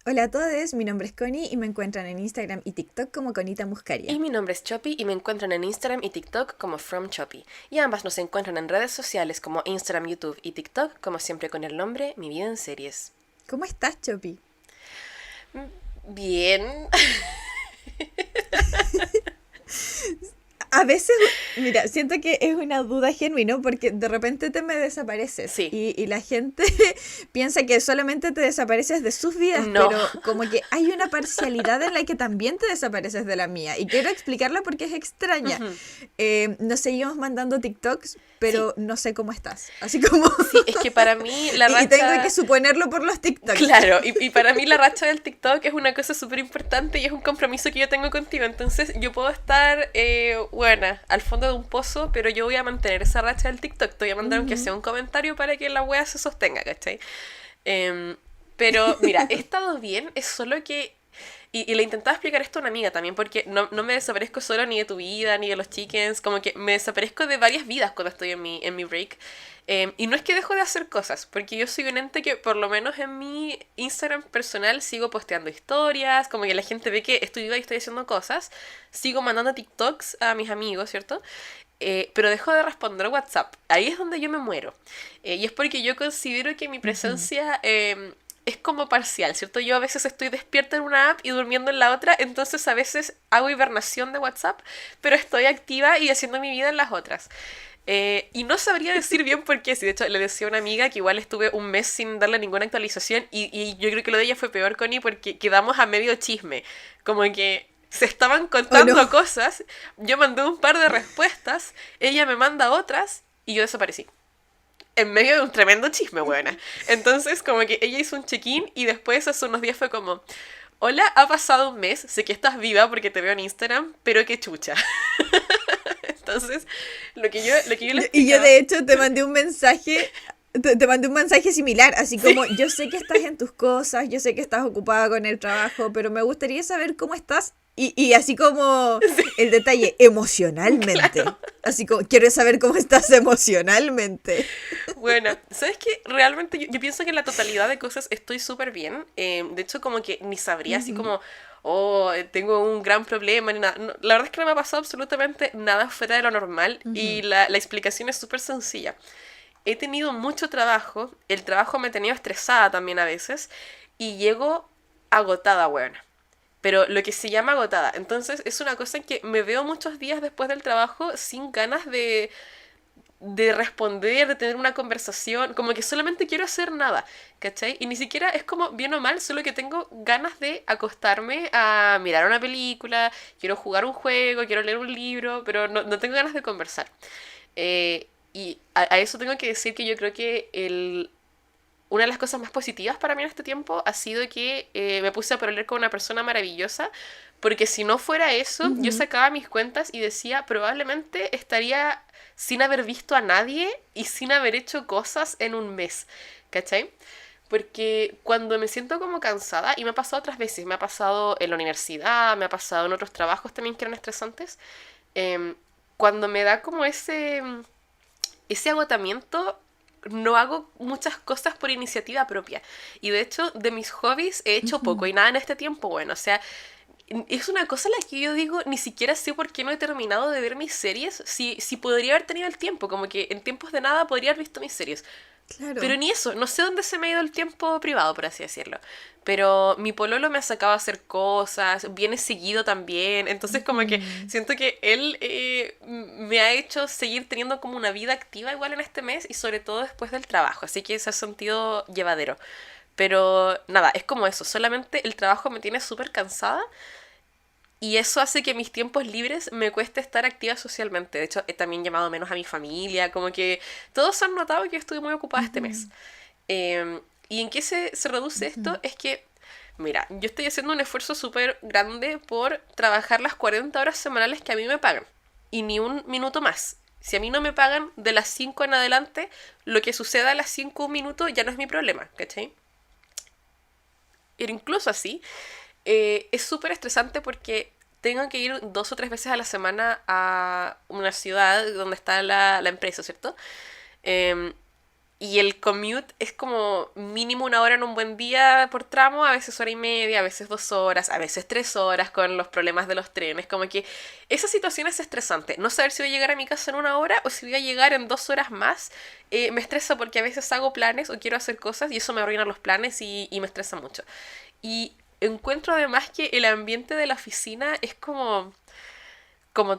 Hola a todos, mi nombre es Connie y me encuentran en Instagram y TikTok como Conita Y Muscaria. mi nombre es Choppy y me encuentran en Instagram y TikTok como FromChoppy. Y ambas nos encuentran en redes sociales como Instagram, YouTube y TikTok, como siempre con el nombre Mi Vida en Series. ¿Cómo estás, Chopi? Bien. A veces, mira, siento que es una duda genuina porque de repente te me desapareces Sí. y la gente piensa que solamente te desapareces de sus vidas, No. pero como que hay una parcialidad en la que también te desapareces de la mía y quiero explicarla porque es extraña. Ujú. Nos seguimos mandando TikToks, Sí. pero no sé cómo estás, así como... Sí, es que para mí la y tengo que racha... suponerlo por los TikToks. Claro, y para mí la racha del TikTok es una cosa súper importante y es un compromiso que yo tengo contigo. Entonces yo puedo estar, buena, al fondo de un pozo, pero yo voy a mantener esa racha del TikTok. Te voy a mandar aunque sea Ujú. un comentario para que la wea se sostenga, ¿cachai? Em, pero mira, he estado bien, es solo que... Y le intentaba explicar esto a una amiga también, porque no me desaparezco solo ni de tu vida, ni de los chickens, como que me desaparezco de varias vidas cuando estoy en mi break. Y no es que dejo de hacer cosas, porque yo soy un ente que por lo menos en mi Instagram personal sigo posteando historias, como que la gente ve que estoy viva y estoy haciendo cosas, sigo mandando TikToks a mis amigos, ¿cierto? Pero dejo de responder WhatsApp. Ahí es donde yo me muero. Y es porque yo considero que mi Ujú. presencia es como parcial, ¿cierto? Yo a veces estoy despierta en una app y durmiendo en la otra, entonces a veces hago hibernación de WhatsApp, pero estoy activa y haciendo mi vida en las otras. Y no sabría decir bien por qué, si de hecho le decía a una amiga que igual estuve un mes sin darle ninguna actualización y yo creo que lo de ella fue peor, Connie, porque quedamos a medio chisme, como que se estaban ¿O no? contando cosas, yo mandé un par de respuestas, ella me manda otras y yo desaparecí. En medio de un tremendo chisme, buena. Entonces, como que ella hizo un check-in y después, hace unos días, fue como: Hola, ha pasado un mes, sé que estás viva porque te veo en Instagram, pero qué chucha. Entonces, lo que yo le Y yo explicaba. de hecho te mandé un mensaje, te mandé un mensaje similar, así Sí, como yo sé que estás en tus cosas, yo sé que estás ocupada con el trabajo, pero me gustaría saber cómo estás y así como el detalle emocionalmente. claro. Así como quiero saber cómo estás emocionalmente. Bueno, ¿sabes qué? Realmente yo pienso que en la totalidad de cosas estoy súper bien. De hecho, como que ni sabría así Ujú, como, oh, tengo un gran problema ni nada. La verdad es que no me ha pasado absolutamente nada fuera de lo normal y ujú. la explicación es súper sencilla. He tenido mucho trabajo, el trabajo me ha tenido estresada también a veces y llego agotada, weón. Pero lo que se llama agotada. Entonces es una cosa en que me veo muchos días después del trabajo sin ganas de responder, de tener una conversación, como que solamente quiero hacer nada, ¿cachai? Y ni siquiera es como bien o mal, solo que tengo ganas de acostarme a mirar una película, quiero jugar un juego, quiero leer un libro, pero no tengo ganas de conversar. Y a eso tengo que decir que yo creo que una de las cosas más positivas para mí en este tiempo ha sido que me puse a hablar con una persona maravillosa, porque si no fuera eso, yo Ujú. sacaba mis cuentas y decía, probablemente estaría sin haber visto a nadie y sin haber hecho cosas en un mes, ¿cachai? Porque cuando me siento como cansada, y me ha pasado otras veces, me ha pasado en la universidad, me ha pasado en otros trabajos también que eran estresantes, em, cuando me da como ese agotamiento, no hago muchas cosas por iniciativa propia. Y de hecho, de mis hobbies he hecho poco Ujú. y nada en este tiempo, bueno, o sea, es una cosa en la que yo digo, ni siquiera sé por qué no he terminado de ver mis series, si podría haber tenido el tiempo, como que en tiempos de nada podría haber visto mis series. Pero Claro. ni eso, no sé dónde se me ha ido el tiempo privado, por así decirlo. Pero mi pololo me ha sacado a hacer cosas, viene seguido también. Entonces como que Ujú. siento que él me ha hecho seguir teniendo como una vida activa igual en este mes y sobre todo después del trabajo. Así que se ha sentido llevadero. Pero nada, es como eso, solamente el trabajo me tiene súper cansada y eso hace que mis tiempos libres me cueste estar activa socialmente. De hecho, he también llamado menos a mi familia, como que todos han notado que yo estuve muy ocupada este mes. Ujú. ¿Y en qué se reduce Ujú. esto? Es que, mira, yo estoy haciendo un esfuerzo súper grande por trabajar las 40 horas semanales que a mí me pagan. Y ni un minuto más. Si a mí no me pagan de las 5 en adelante, lo que suceda a las 5 un minuto ya no es mi problema, ¿cachai? Pero incluso así, es súper estresante porque tengo que ir 2 o 3 veces a la semana a una ciudad donde está la empresa, ¿cierto? Em, Y el commute es como mínimo 1 hora en un buen día por tramo, a veces 1 hora y media, a veces 2 horas, a veces 3 horas con los problemas de los trenes. Como que esa situación es estresante. No saber si voy a llegar a mi casa en 1 hora o si voy a llegar en 2 horas más, me estresa porque a veces hago planes o quiero hacer cosas y eso me arruina los planes y me estresa mucho. Y encuentro además que el ambiente de la oficina es como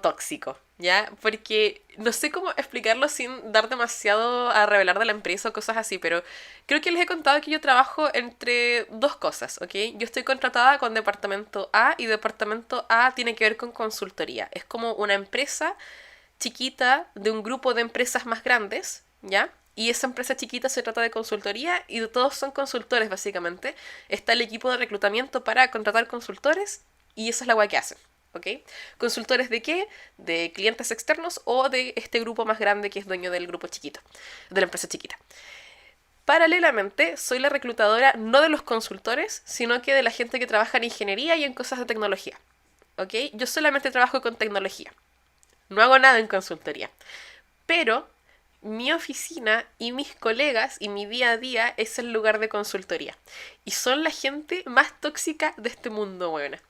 tóxico, ¿ya? Porque no sé cómo explicarlo sin dar demasiado a revelar de la empresa o cosas así, pero creo que les he contado que yo trabajo entre dos cosas, ¿ok? Yo estoy contratada con departamento A y departamento A tiene que ver con consultoría. Es como una empresa chiquita de un grupo de empresas más grandes, ¿ya? Y esa empresa chiquita se trata de consultoría y todos son consultores básicamente. Está el equipo de reclutamiento para contratar consultores y esa es la guay que hacen. ¿Ok? ¿Consultores de qué? De clientes externos o de este grupo más grande que es dueño del grupo chiquito, de la empresa chiquita. Paralelamente, soy la reclutadora no de los consultores, sino que de la gente que trabaja en ingeniería y en cosas de tecnología. ¿Ok? Yo solamente trabajo con tecnología. No hago nada en consultoría. Pero mi oficina y mis colegas y mi día a día es el lugar de consultoría. Y son la gente más tóxica de este mundo, buena.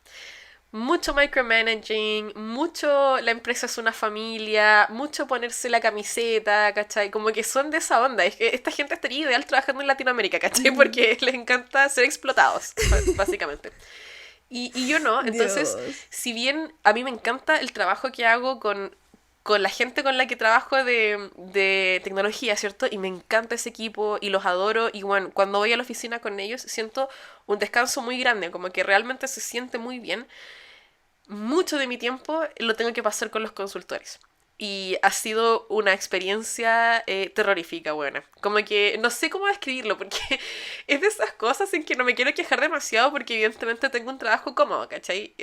Mucho micromanaging, mucho la empresa es una familia, mucho ponerse la camiseta, ¿cachai? Como que son de esa onda. Es que esta gente estaría ideal trabajando en Latinoamérica, ¿cachai? Porque les encanta ser explotados, básicamente. Y yo no, entonces, Dios. si bien a mí me encanta el trabajo que hago con la gente con la que trabajo de tecnología, ¿cierto? Y me encanta ese equipo y los adoro. Y bueno, cuando voy a la oficina con ellos siento un descanso muy grande, como que realmente se siente muy bien. Mucho de mi tiempo lo tengo que pasar con los consultores. Y ha sido una experiencia terrorífica, buena. Como que no sé cómo describirlo, porque es de esas cosas en que no me quiero quejar demasiado, porque evidentemente tengo un trabajo cómodo, ¿cachai?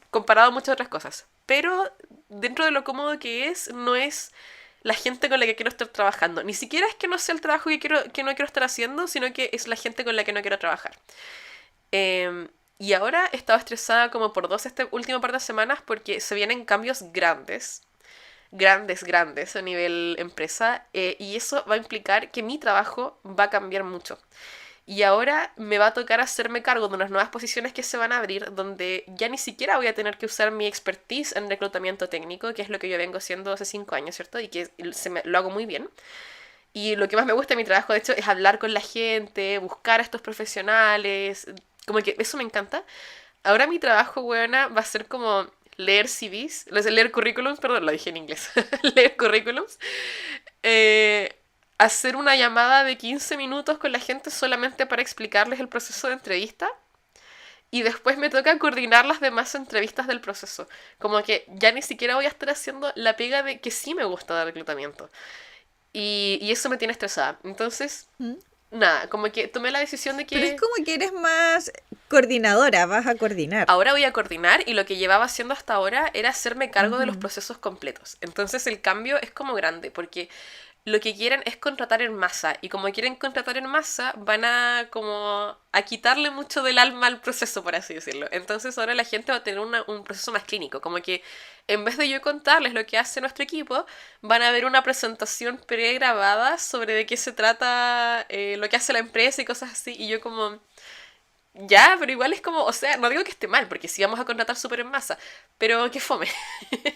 Comparado a muchas otras cosas. Pero dentro de lo cómodo que es, no es la gente con la que quiero estar trabajando. Ni siquiera es que no sea el trabajo que no quiero estar haciendo, sino que es la gente con la que no quiero trabajar. Y ahora he estado estresada como por este último par de semanas porque se vienen cambios grandes, grandes, grandes a nivel empresa, y eso va a implicar que mi trabajo va a cambiar mucho. Y ahora me va a tocar hacerme cargo de unas nuevas posiciones que se van a abrir, donde ya ni siquiera voy a tener que usar mi expertise en reclutamiento técnico, que es lo que yo vengo haciendo hace 5 años, ¿cierto? Y que lo hago muy bien. Y lo que más me gusta de mi trabajo, de hecho, es hablar con la gente, buscar a estos profesionales, como que eso me encanta. Ahora mi trabajo, buena, va a ser como leer CVs, leer currículums, perdón, lo dije en inglés, leer currículums, eh, hacer una llamada de 15 minutos con la gente solamente para explicarles el proceso de entrevista y después me toca coordinar las demás entrevistas del proceso. Como que ya ni siquiera voy a estar haciendo la pega de que sí me gusta de reclutamiento. Y eso me tiene estresada. Entonces, ¿Mm? nada, como que tomé la decisión de Pero es que como que eres más coordinadora, vas a coordinar. ahora voy a coordinar y lo que llevaba haciendo hasta ahora era hacerme cargo de los Ujú. procesos completos. Entonces el cambio es como grande porque lo que quieren es contratar en masa y como quieren contratar en masa van a como a quitarle mucho del alma al proceso, por así decirlo. Entonces ahora la gente va a tener un proceso más clínico, como que en vez de yo contarles lo que hace nuestro equipo, van a ver una presentación pregrabada sobre de qué se trata, lo que hace la empresa y cosas así y yo como... Ya, pero igual es como, o sea, no digo que esté mal, porque sí vamos a contratar súper en masa, pero que fome,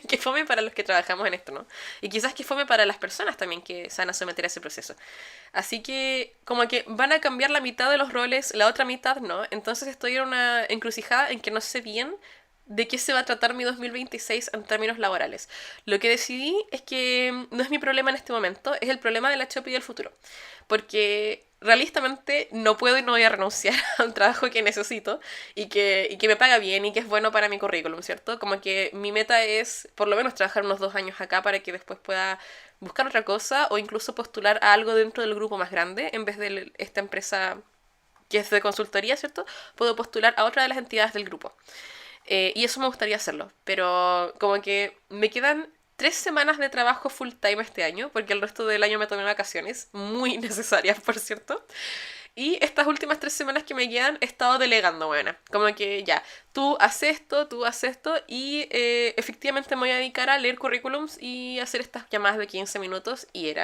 que fome para los que trabajamos en esto, ¿no? Y quizás que fome para las personas también que se van a someter a ese proceso. Así que como que van a cambiar la mitad de los roles, la otra mitad no, entonces estoy en una encrucijada en que no sé bien de qué se va a tratar mi 2026 en términos laborales. Lo que decidí es que no es mi problema en este momento, es el problema de la Chopi del futuro. Porque realistamente no puedo y no voy a renunciar a un trabajo que necesito y que me paga bien y que es bueno para mi currículum, ¿cierto? Como que mi meta es por lo menos trabajar unos 2 años acá para que después pueda buscar otra cosa o incluso postular a algo dentro del grupo más grande en vez de esta empresa que es de consultoría, ¿cierto? Puedo postular a otra de las entidades del grupo. Y eso me gustaría hacerlo, pero como que me quedan 3 semanas de trabajo full time este año, porque el resto del año me tomé vacaciones, muy necesarias, por cierto. Y estas últimas 3 semanas que me quedan he estado delegando, bueno, como que ya, tú haces esto y efectivamente me voy a dedicar a leer currículums y hacer estas llamadas de 15 minutos y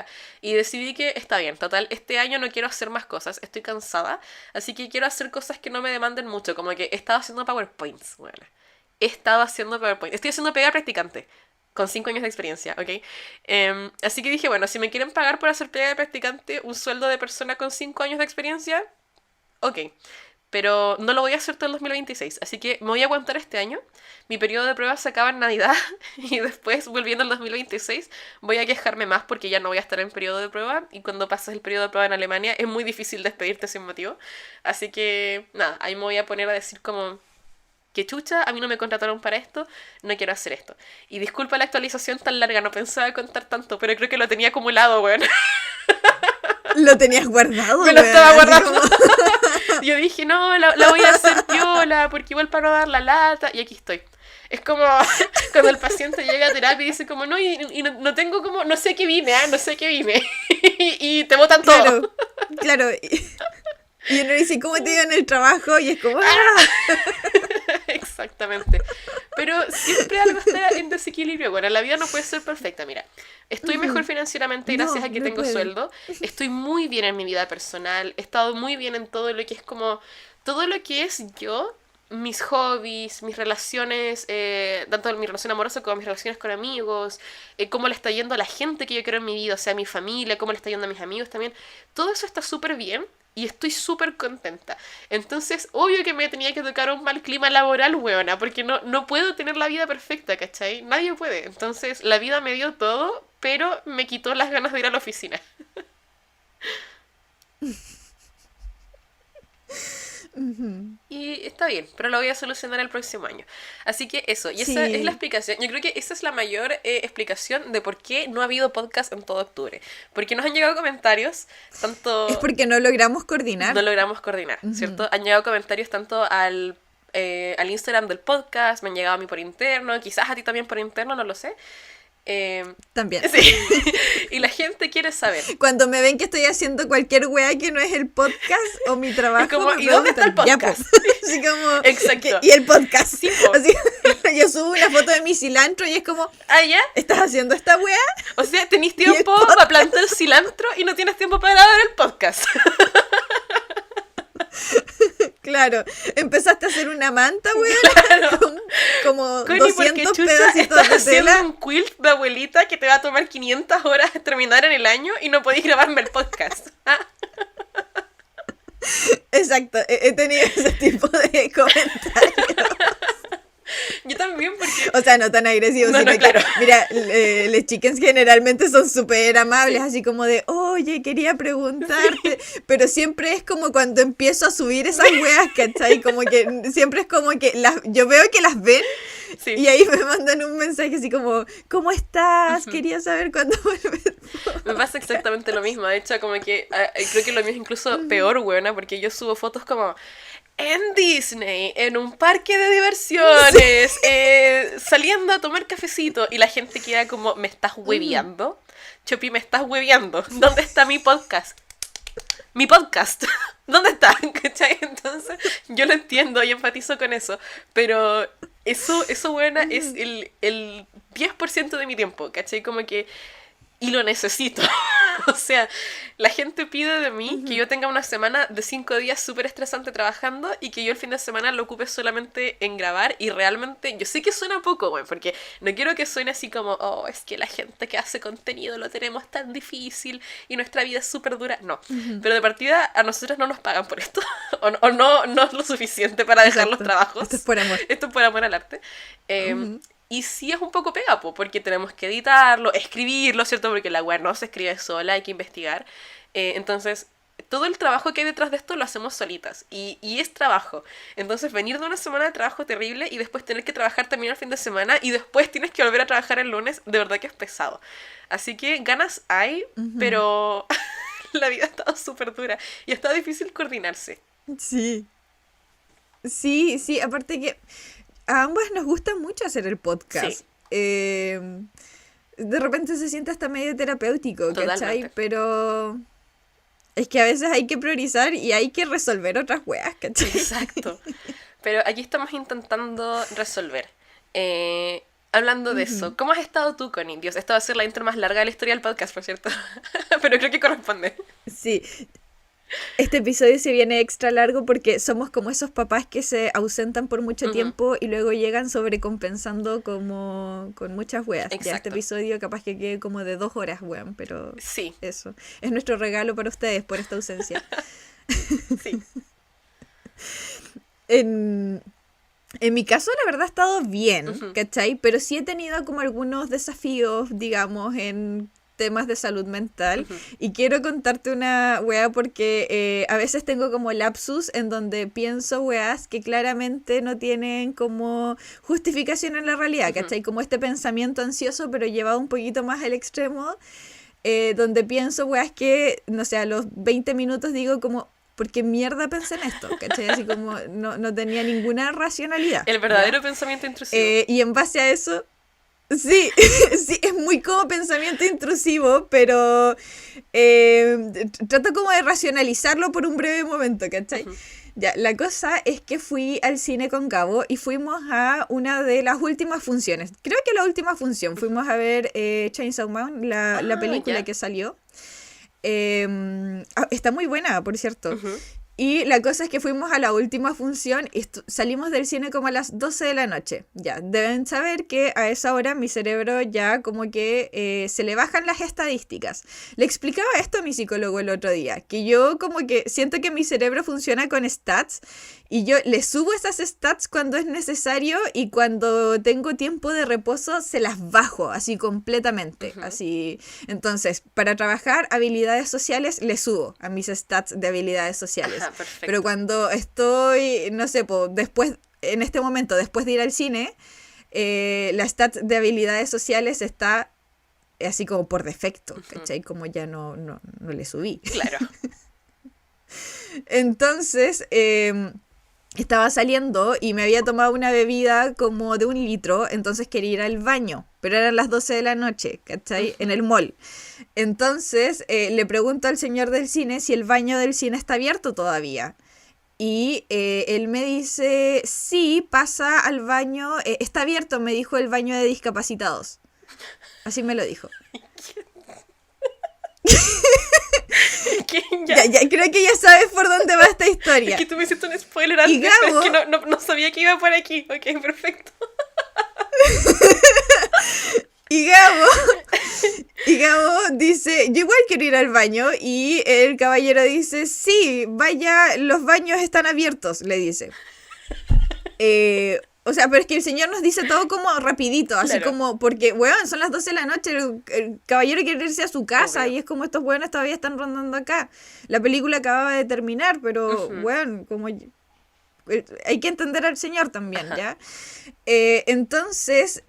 decidí que está bien, total, este año no quiero hacer más cosas, estoy cansada, así que quiero hacer cosas que no me demanden mucho, como que he estado haciendo PowerPoints, bueno, estoy haciendo pega practicante. Con 5 años de experiencia, ¿ok? Así que dije, bueno, si me quieren pagar por hacer pega de practicante, un sueldo de persona con 5 años de experiencia, ok. Pero no lo voy a hacer todo el 2026, así que me voy a aguantar este año. Mi periodo de prueba se acaba en Navidad y después, volviendo al 2026, voy a quejarme más porque ya no voy a estar en periodo de prueba y cuando pasas el periodo de prueba en Alemania es muy difícil despedirte sin motivo. Así que, nada, ahí me voy a poner a decir como... que chucha, a mí no me contrataron para esto, no quiero hacer esto. Y disculpa la actualización tan larga, no pensaba contar tanto, pero creo que lo tenía acumulado, weón. Lo tenías guardado, Me lo weón, estaba así guardando. como- Yo dije, no, la voy a hacer piola, porque igual para no dar la lata, y aquí estoy. Es como cuando el paciente llega a terapia y dice como, no, y no tengo como, no sé qué vine, no sé qué vine. y te botan todo. Claro, claro. Y uno dice, ¿cómo te iba en el trabajo? Y es como, ¡ah! Exactamente. Pero siempre algo está en desequilibrio. Bueno, la vida no puede ser perfecta. Mira, estoy mejor financieramente gracias No, a que no tengo puede. sueldo. Estoy muy bien en mi vida personal. He estado muy bien en todo lo que es como... todo lo que es yo, mis hobbies, mis relaciones, tanto mi relación amorosa como mis relaciones con amigos, cómo le está yendo a la gente que yo quiero en mi vida, o sea, a mi familia, cómo le está yendo a mis amigos también. Todo eso está súper bien. Y estoy súper contenta. Entonces, obvio que me tenía que tocar un mal clima laboral, weona, porque no puedo tener la vida perfecta, ¿cachai? Nadie puede. Entonces, la vida me dio todo, pero me quitó las ganas de ir a la oficina. Y está bien, pero lo voy a solucionar el próximo año. Así que eso, y esa es la Sí, explicación. Yo creo que esa es la mayor explicación de por qué no ha habido podcast en todo octubre. Porque nos han llegado comentarios, es tanto... porque no logramos no coordinar. logramos coordinar, Ujú. ¿cierto? Han llegado comentarios tanto al Instagram del podcast, me han llegado a mí por interno, quizás a ti también por interno, no lo sé. Eh, También. sí, y la gente quiere saber. Cuando me ven que estoy haciendo cualquier weá que no es el podcast o mi trabajo, Es como, me ¿y dónde está el preguntan, ya, podcast? pues. Así como, Exacto. ¿y el podcast? Sí, po. Así, yo subo una foto de mi cilantro y es como, Ah, ¿ya? ¿estás haciendo esta weá? O sea, tenés ¿Y el tiempo podcast? para plantar cilantro y no tienes tiempo para grabar el podcast. Claro, empezaste a hacer una manta, weá, Claro. con como Connie, ¿por qué 200 chucha pedacitos estás de haciendo tela. un quilt de abuelita que te va a tomar 500 horas terminar en el año y no podéis grabarme el podcast? ¿Ah? Exacto, he tenido ese tipo de comentarios. Yo también, porque... O sea, no tan agresivos, No, sino no, que, claro. mira, los chickens generalmente son súper amables, así como de, oye, quería preguntarte, pero siempre es como cuando empiezo a subir esas weas, ¿cachai? Como que siempre es como que yo veo que las ven Sí. y ahí me mandan un mensaje así como, ¿cómo estás? Quería saber cuándo vuelves. Me pasa exactamente lo mismo. De hecho, como que creo que lo mío es incluso peor, buena, porque yo subo fotos como en Disney, en un parque de diversiones, saliendo a tomar cafecito, y la gente queda como, ¿me estás hueveando? Chopi, ¿me estás hueveando? ¿Dónde está mi podcast? Mi podcast, ¿dónde está? ¿Cachai? Entonces, yo lo entiendo y empatizo con eso, pero eso buena, es el 10% de mi tiempo, ¿cachai? Como que... y lo necesito. O sea, la gente pide de mí que yo tenga una semana de 5 días súper estresante trabajando y que yo el fin de semana lo ocupe solamente en grabar, y realmente yo sé que suena poco, güey, porque no quiero que suene así como, oh, es que la gente que hace contenido lo tenemos tan difícil y nuestra vida es súper dura. No, pero de partida a nosotros no nos pagan por esto, o no es lo suficiente para dejar los Exacto. trabajos. Esto es por amor. Esto es por amor al arte. Y sí es un poco pega, porque tenemos que editarlo, escribirlo, ¿cierto? Porque la web no se escribe sola, hay que investigar. Entonces, todo el trabajo que hay detrás de esto lo hacemos solitas. Y es trabajo. Entonces, venir de una semana de trabajo terrible y después tener que trabajar también el fin de semana y después tienes que volver a trabajar el lunes, de verdad que es pesado. Así que ganas hay, pero la vida ha estado súper dura y ha estado difícil coordinarse. Sí. Sí, aparte que a ambas nos gusta mucho hacer el podcast. Sí. De repente se siente hasta medio terapéutico, ¿cachai? Totalmente. Pero Es que a veces hay que priorizar y hay que resolver otras weas, ¿cachai? Exacto. Pero aquí estamos intentando resolver. Hablando de eso, ¿cómo has estado tú, Connie? Dios, esta va a ser la intro más larga de la historia del podcast, por cierto. Pero creo que corresponde. Sí. Este episodio se viene extra largo porque somos como esos papás que se ausentan por mucho tiempo y luego llegan sobrecompensando como con muchas weas. Exacto. Ya este episodio capaz que quede como de 2 horas, weón, pero Sí. eso. Es nuestro regalo para ustedes por esta ausencia. Sí. En mi caso, la verdad, ha estado bien, ¿cachai? Pero sí he tenido como algunos desafíos, digamos, en temas de salud mental. Y quiero contarte una wea porque a veces tengo como lapsus en donde pienso weas que claramente no tienen como justificación en la realidad, ¿cachai? Como este pensamiento ansioso, pero llevado un poquito más al extremo, donde pienso weas que, no sé, a los 20 minutos digo como... ¿Por qué mierda pensé en esto? ¿Cachai? Así como no tenía ninguna racionalidad. El verdadero pensamiento intrusivo. Y en base a eso, sí, sí, es muy como pensamiento intrusivo, pero trato como de racionalizarlo por un breve momento, ¿cachai? Ya, la cosa es que fui al cine con Gabo y fuimos a una de las últimas funciones. Creo que la última función. Fuimos a ver Chainsaw Man, la película que salió. Está muy buena, por cierto. Y la cosa es que fuimos a la última función y salimos del cine como a las 12 de la noche. Ya, deben saber que a esa hora mi cerebro ya como que se le bajan las estadísticas. Le explicaba esto a mi psicólogo el otro día, que yo como que siento que mi cerebro funciona con stats y yo le subo esas stats cuando es necesario y cuando tengo tiempo de reposo se las bajo así completamente. Así. Entonces, para trabajar habilidades sociales le subo a mis stats de habilidades sociales. Perfecto. Pero cuando estoy, no sé, después, en este momento, después de ir al cine, la stat de habilidades sociales está así como por defecto, ¿cachai? Como ya no le subí. Claro. Entonces, estaba saliendo y me había tomado una bebida como de 1 litro, entonces quería ir al baño, pero eran las 12 de la noche, ¿cachai? En el mall. Entonces le pregunto al señor del cine si el baño del cine está abierto todavía. Y él me dice, sí, pasa al baño, está abierto, me dijo el baño de discapacitados. Así me lo dijo. Ya, creo que ya sabes por dónde va esta historia. Es que tú me hiciste un spoiler antes, pero es que no sabía que iba por aquí. Ok, perfecto. Y Gabo dice, yo igual quiero ir al baño. Y el caballero dice, sí, vaya, los baños están abiertos, le dice. O sea, pero es que el señor nos dice todo como rapidito, así como, porque, weón, son las 12 de la noche, el caballero quiere irse a su casa y es como estos weones todavía están rondando acá. La película acababa de terminar, pero, weón, como... hay que entender al señor también, ¿ya? Entonces,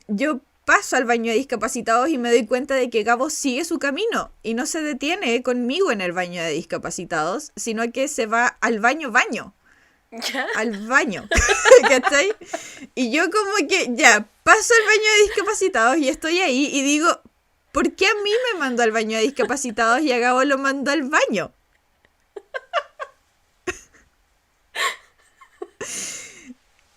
yo paso al baño de discapacitados y me doy cuenta de que Gabo sigue su camino y no se detiene conmigo en el baño de discapacitados, sino que se va al baño. ¿Ya? Al baño, ¿cachai? Y yo como que ya paso al baño de discapacitados y estoy ahí y digo, ¿por qué a mí me mandó al baño de discapacitados y a Gabo lo mandó al baño?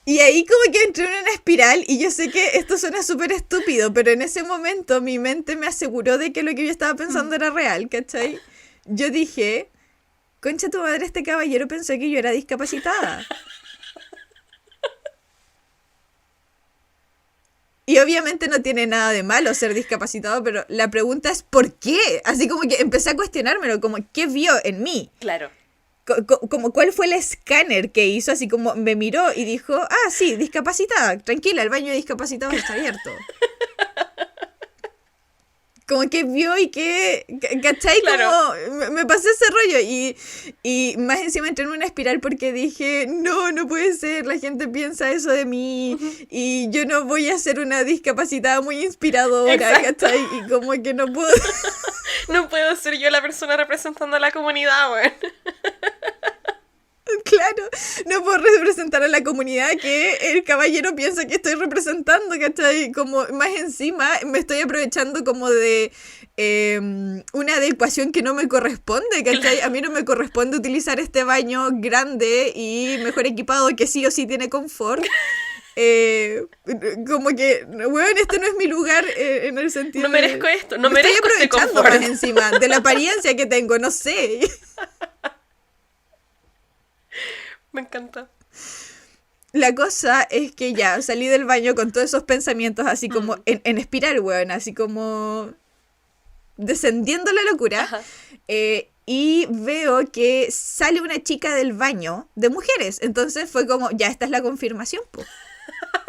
Y ahí como que entré en una espiral y yo sé que esto suena súper estúpido, pero en ese momento mi mente me aseguró de que lo que yo estaba pensando era real, ¿cachai? Yo dije, concha tu madre, este caballero pensó que yo era discapacitada. Y obviamente no tiene nada de malo ser discapacitado, pero la pregunta es ¿por qué? Así como que empecé a cuestionármelo, como ¿qué vio en mí? Claro. Como cuál fue el escáner que hizo, así como me miró y dijo, ah, sí, discapacitada, tranquila, el baño de discapacitados está abierto. Como que vio y que, ¿cachai? Claro. Como me pasé ese rollo y más encima entré en una espiral porque dije, no puede ser, la gente piensa eso de mí y yo no voy a ser una discapacitada muy inspiradora, Exacto. ¿cachai? Y como que no puedo... No puedo ser yo la persona representando a la comunidad, güey. Claro, no puedo representar a la comunidad que el caballero piensa que estoy representando, ¿cachai? Como más encima me estoy aprovechando como de una adecuación que no me corresponde, ¿cachai? A mí no me corresponde utilizar este baño grande y mejor equipado que sí o sí tiene confort. Como que, weón, este no es mi lugar en el sentido no merezco de, esto, no me merezco estoy este aprovechando confort. más encima de la apariencia que tengo, no sé. Me encanta. La cosa es que ya salí del baño con todos esos pensamientos así como en espiral, weón, así como descendiendo la locura. Ajá. Y veo que sale una chica del baño de mujeres. Entonces fue como, ya, esta es la confirmación, po.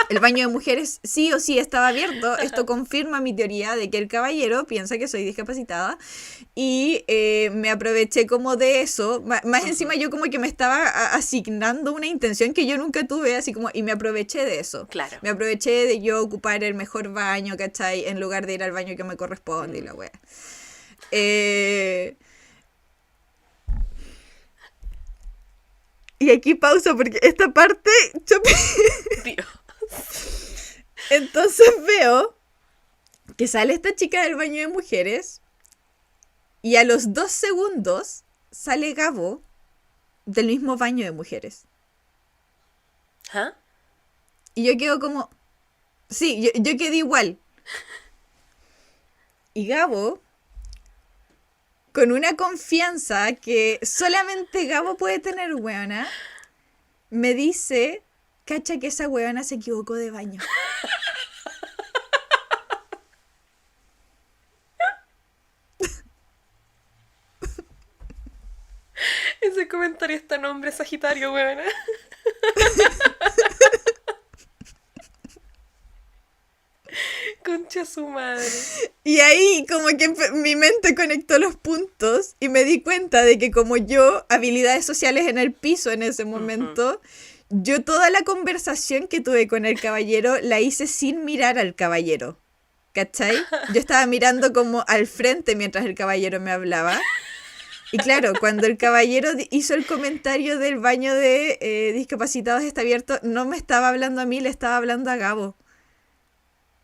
El baño de mujeres sí o sí estaba abierto. Esto confirma mi teoría de que el caballero piensa que soy discapacitada. Y me aproveché como de eso. Más encima yo como que me estaba asignando una intención que yo nunca tuve, así como, y me aproveché de eso. Claro. Me aproveché de yo ocupar el mejor baño, ¿cachai? En lugar de ir al baño que me corresponde y la wea. Y aquí pausa porque esta parte... Dios. Entonces veo que sale esta chica del baño de mujeres y a los 2 segundos sale Gabo del mismo baño de mujeres. ¿Ah? Y yo quedo como... Sí, yo quedé igual. Y Gabo, con una confianza que solamente Gabo puede tener, weona, me dice, cacha que esa weona se equivocó de baño. Ese comentario está nombre Sagitario, weón. Concha su madre. Y ahí como que mi mente conectó los puntos y me di cuenta de que como yo, habilidades sociales en el piso en ese momento, yo toda la conversación que tuve con el caballero la hice sin mirar al caballero. ¿Cachai? Yo estaba mirando como al frente mientras el caballero me hablaba. Y claro, cuando el caballero hizo el comentario del baño de discapacitados está abierto, no me estaba hablando a mí, le estaba hablando a Gabo.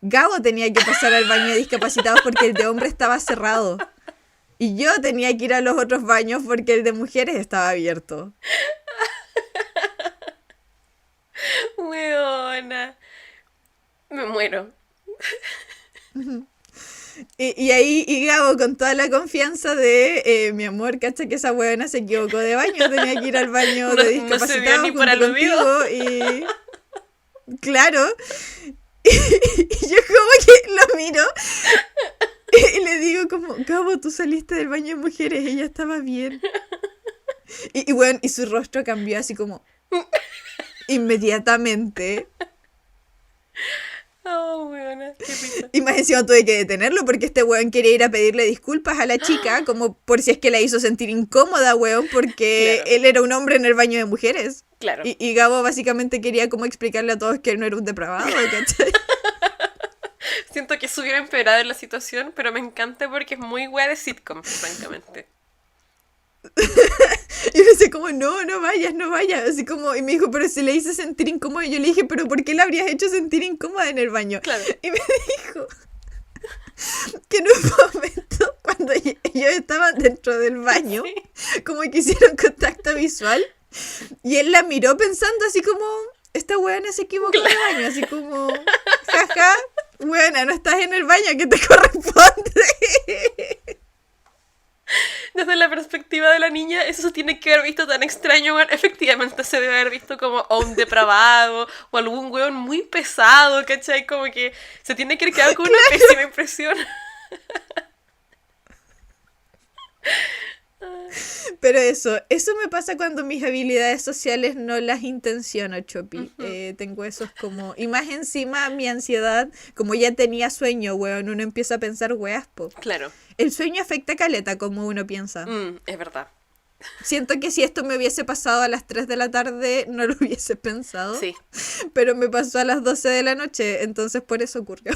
Gabo tenía que pasar al baño de discapacitados porque el de hombres estaba cerrado. Y yo tenía que ir a los otros baños porque el de mujeres estaba abierto. Weona. Me muero. Y ahí y Gabo con toda la confianza de mi amor, cacha que esa huevona se equivocó de baño, tenía que ir al baño de discapacitados no se dio ni por junto aludido. contigo, y claro, y yo como que lo miro y le digo como, Gabo, tú saliste del baño de mujeres, ella estaba bien. Y bueno, y su rostro cambió así como inmediatamente. Oh, weona, qué risa. Y más encima tuve que detenerlo porque este weón quería ir a pedirle disculpas a la chica, como por si es que la hizo sentir incómoda, weón, porque Claro. él era un hombre en el baño de mujeres. Claro. Y Gabo básicamente quería como explicarle a todos que él no era un depravado, ¿cachai? Siento que se hubiera empeorado la situación, pero me encanta porque es muy wea de sitcom, francamente. Y yo decía como, no vayas, así como, y me dijo, pero si le hice sentir incómoda, y yo le dije, pero ¿por qué la habrías hecho sentir incómoda en el baño? Claro. Y me dijo que en un momento, cuando ellos estaban dentro del baño, como que hicieron contacto visual, y él la miró pensando así como, esta weona se equivocó de baño, así como, jaja, weona, no estás en el baño que te corresponde. Desde la perspectiva de la niña, eso se tiene que haber visto tan extraño, weón. Efectivamente se debe haber visto como o un depravado o algún weón muy pesado, ¿cachai? Como que se tiene que haber quedado con una pésima impresión. Pero eso me pasa cuando mis habilidades sociales no las intenciono, Chopi. Tengo esos como... Y más encima mi ansiedad, como ya tenía sueño, weón, uno empieza a pensar weas, po. Claro. El sueño afecta caleta como uno piensa. Es verdad. Siento que si esto me hubiese pasado a las 3 de la tarde, no lo hubiese pensado. Sí. Pero me pasó a las 12 de la noche, entonces por eso ocurrió.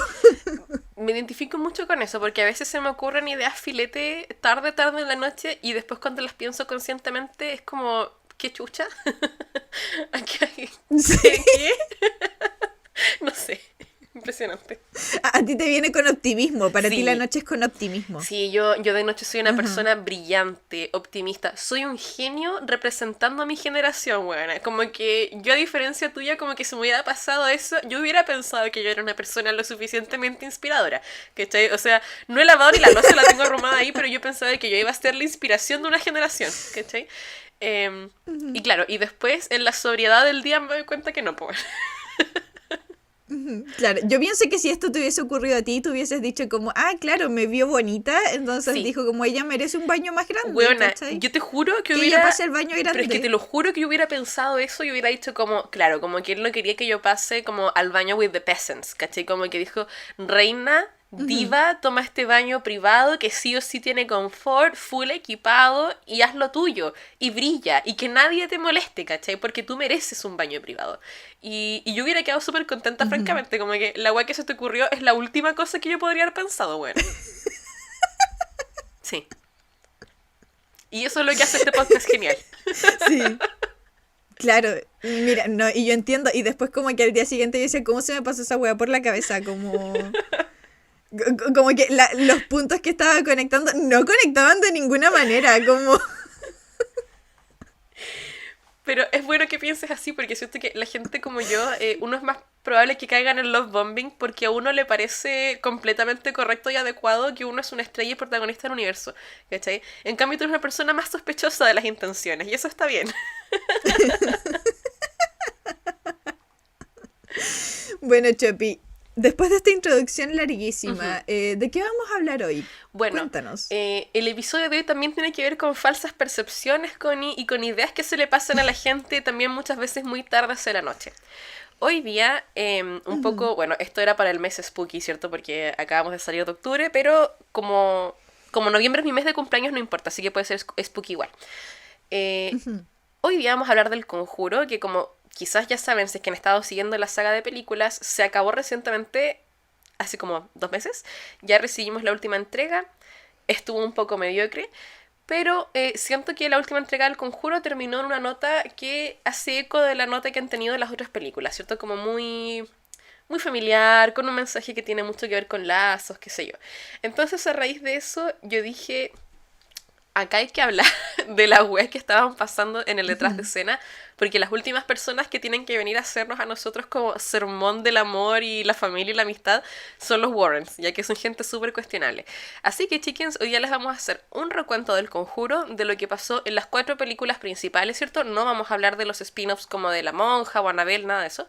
Me identifico mucho con eso, porque a veces se me ocurren ideas filete tarde en la noche y después cuando las pienso conscientemente es como, ¿qué chucha? ¿Qué? Sí. ¿Qué? No sé. Impresionante. A ti te viene con optimismo, para Sí. ti la noche es con optimismo. Sí, yo de noche soy una persona brillante, optimista. Soy un genio representando a mi generación, weona. Como que yo, a diferencia tuya, como que si me hubiera pasado eso, yo hubiera pensado que yo era una persona lo suficientemente inspiradora. ¿Cachai? O sea, no he lavado ni la loza, la tengo arrumada ahí, pero yo pensaba que yo iba a ser la inspiración de una generación. ¿Cachai? Y claro, y después en la sobriedad del día me doy cuenta que no puedo. Claro, yo pienso que si esto te hubiese ocurrido a ti, tú hubieses dicho como, ah, claro, me vio bonita, entonces Sí. dijo como ella merece un baño más grande, Weona, ¿cachai? yo te juro que Que hubiera... ella pase el baño grande. Pero es que te lo juro que yo hubiera pensado eso y hubiera dicho como, claro, como que él no quería que yo pase como al baño with the peasants, ¿cachai? Como que dijo, reina, diva, toma este baño privado que sí o sí tiene confort, full equipado y haz lo tuyo y brilla y que nadie te moleste, ¿cachai? Porque tú mereces un baño privado. Y yo hubiera quedado súper contenta, francamente, como que la weá que se te ocurrió es la última cosa que yo podría haber pensado, bueno. Sí. Y eso es lo que hace este podcast genial. Sí. Claro, mira, no, y yo entiendo, y después como que al día siguiente yo decía, ¿cómo se me pasó esa wea por la cabeza? Como que los puntos que estaba conectando no conectaban de ninguna manera, como... Pero es bueno que pienses así porque siento que la gente como yo, uno es más probable que caiga en el love bombing porque a uno le parece completamente correcto y adecuado que uno es una estrella y protagonista del universo, ¿cachai? En cambio tú eres una persona más sospechosa de las intenciones y eso está bien. Bueno, Chopi, después de esta introducción larguísima, ¿de qué vamos a hablar hoy? Bueno, Cuéntanos. el episodio de hoy también tiene que ver con falsas percepciones, Connie, y con ideas que se le pasan a la gente también muchas veces muy tarde hacia la noche. Hoy día, un poco, bueno, esto era para el mes spooky, ¿cierto? Porque acabamos de salir de octubre, pero como noviembre es mi mes de cumpleaños, no importa, así que puede ser spooky igual. Hoy día vamos a hablar del Conjuro, que como quizás ya saben, si es que han estado siguiendo la saga de películas, se acabó recientemente, hace como 2 meses. Ya recibimos la última entrega, estuvo un poco mediocre, pero siento que la última entrega del Conjuro terminó en una nota que hace eco de la nota que han tenido las otras películas, ¿cierto? Como muy familiar, con un mensaje que tiene mucho que ver con lazos, qué sé yo. Entonces, a raíz de eso, yo dije, acá hay que hablar de las weas que estaban pasando en el detrás de escena, porque las últimas personas que tienen que venir a hacernos a nosotros como sermón del amor y la familia y la amistad son los Warrens, ya que son gente súper cuestionable. Así que, chickens, hoy ya les vamos a hacer un recuento del Conjuro, de lo que pasó en las 4 películas principales, ¿cierto? No vamos a hablar de los spin-offs como de La Monja o Annabelle, nada de eso.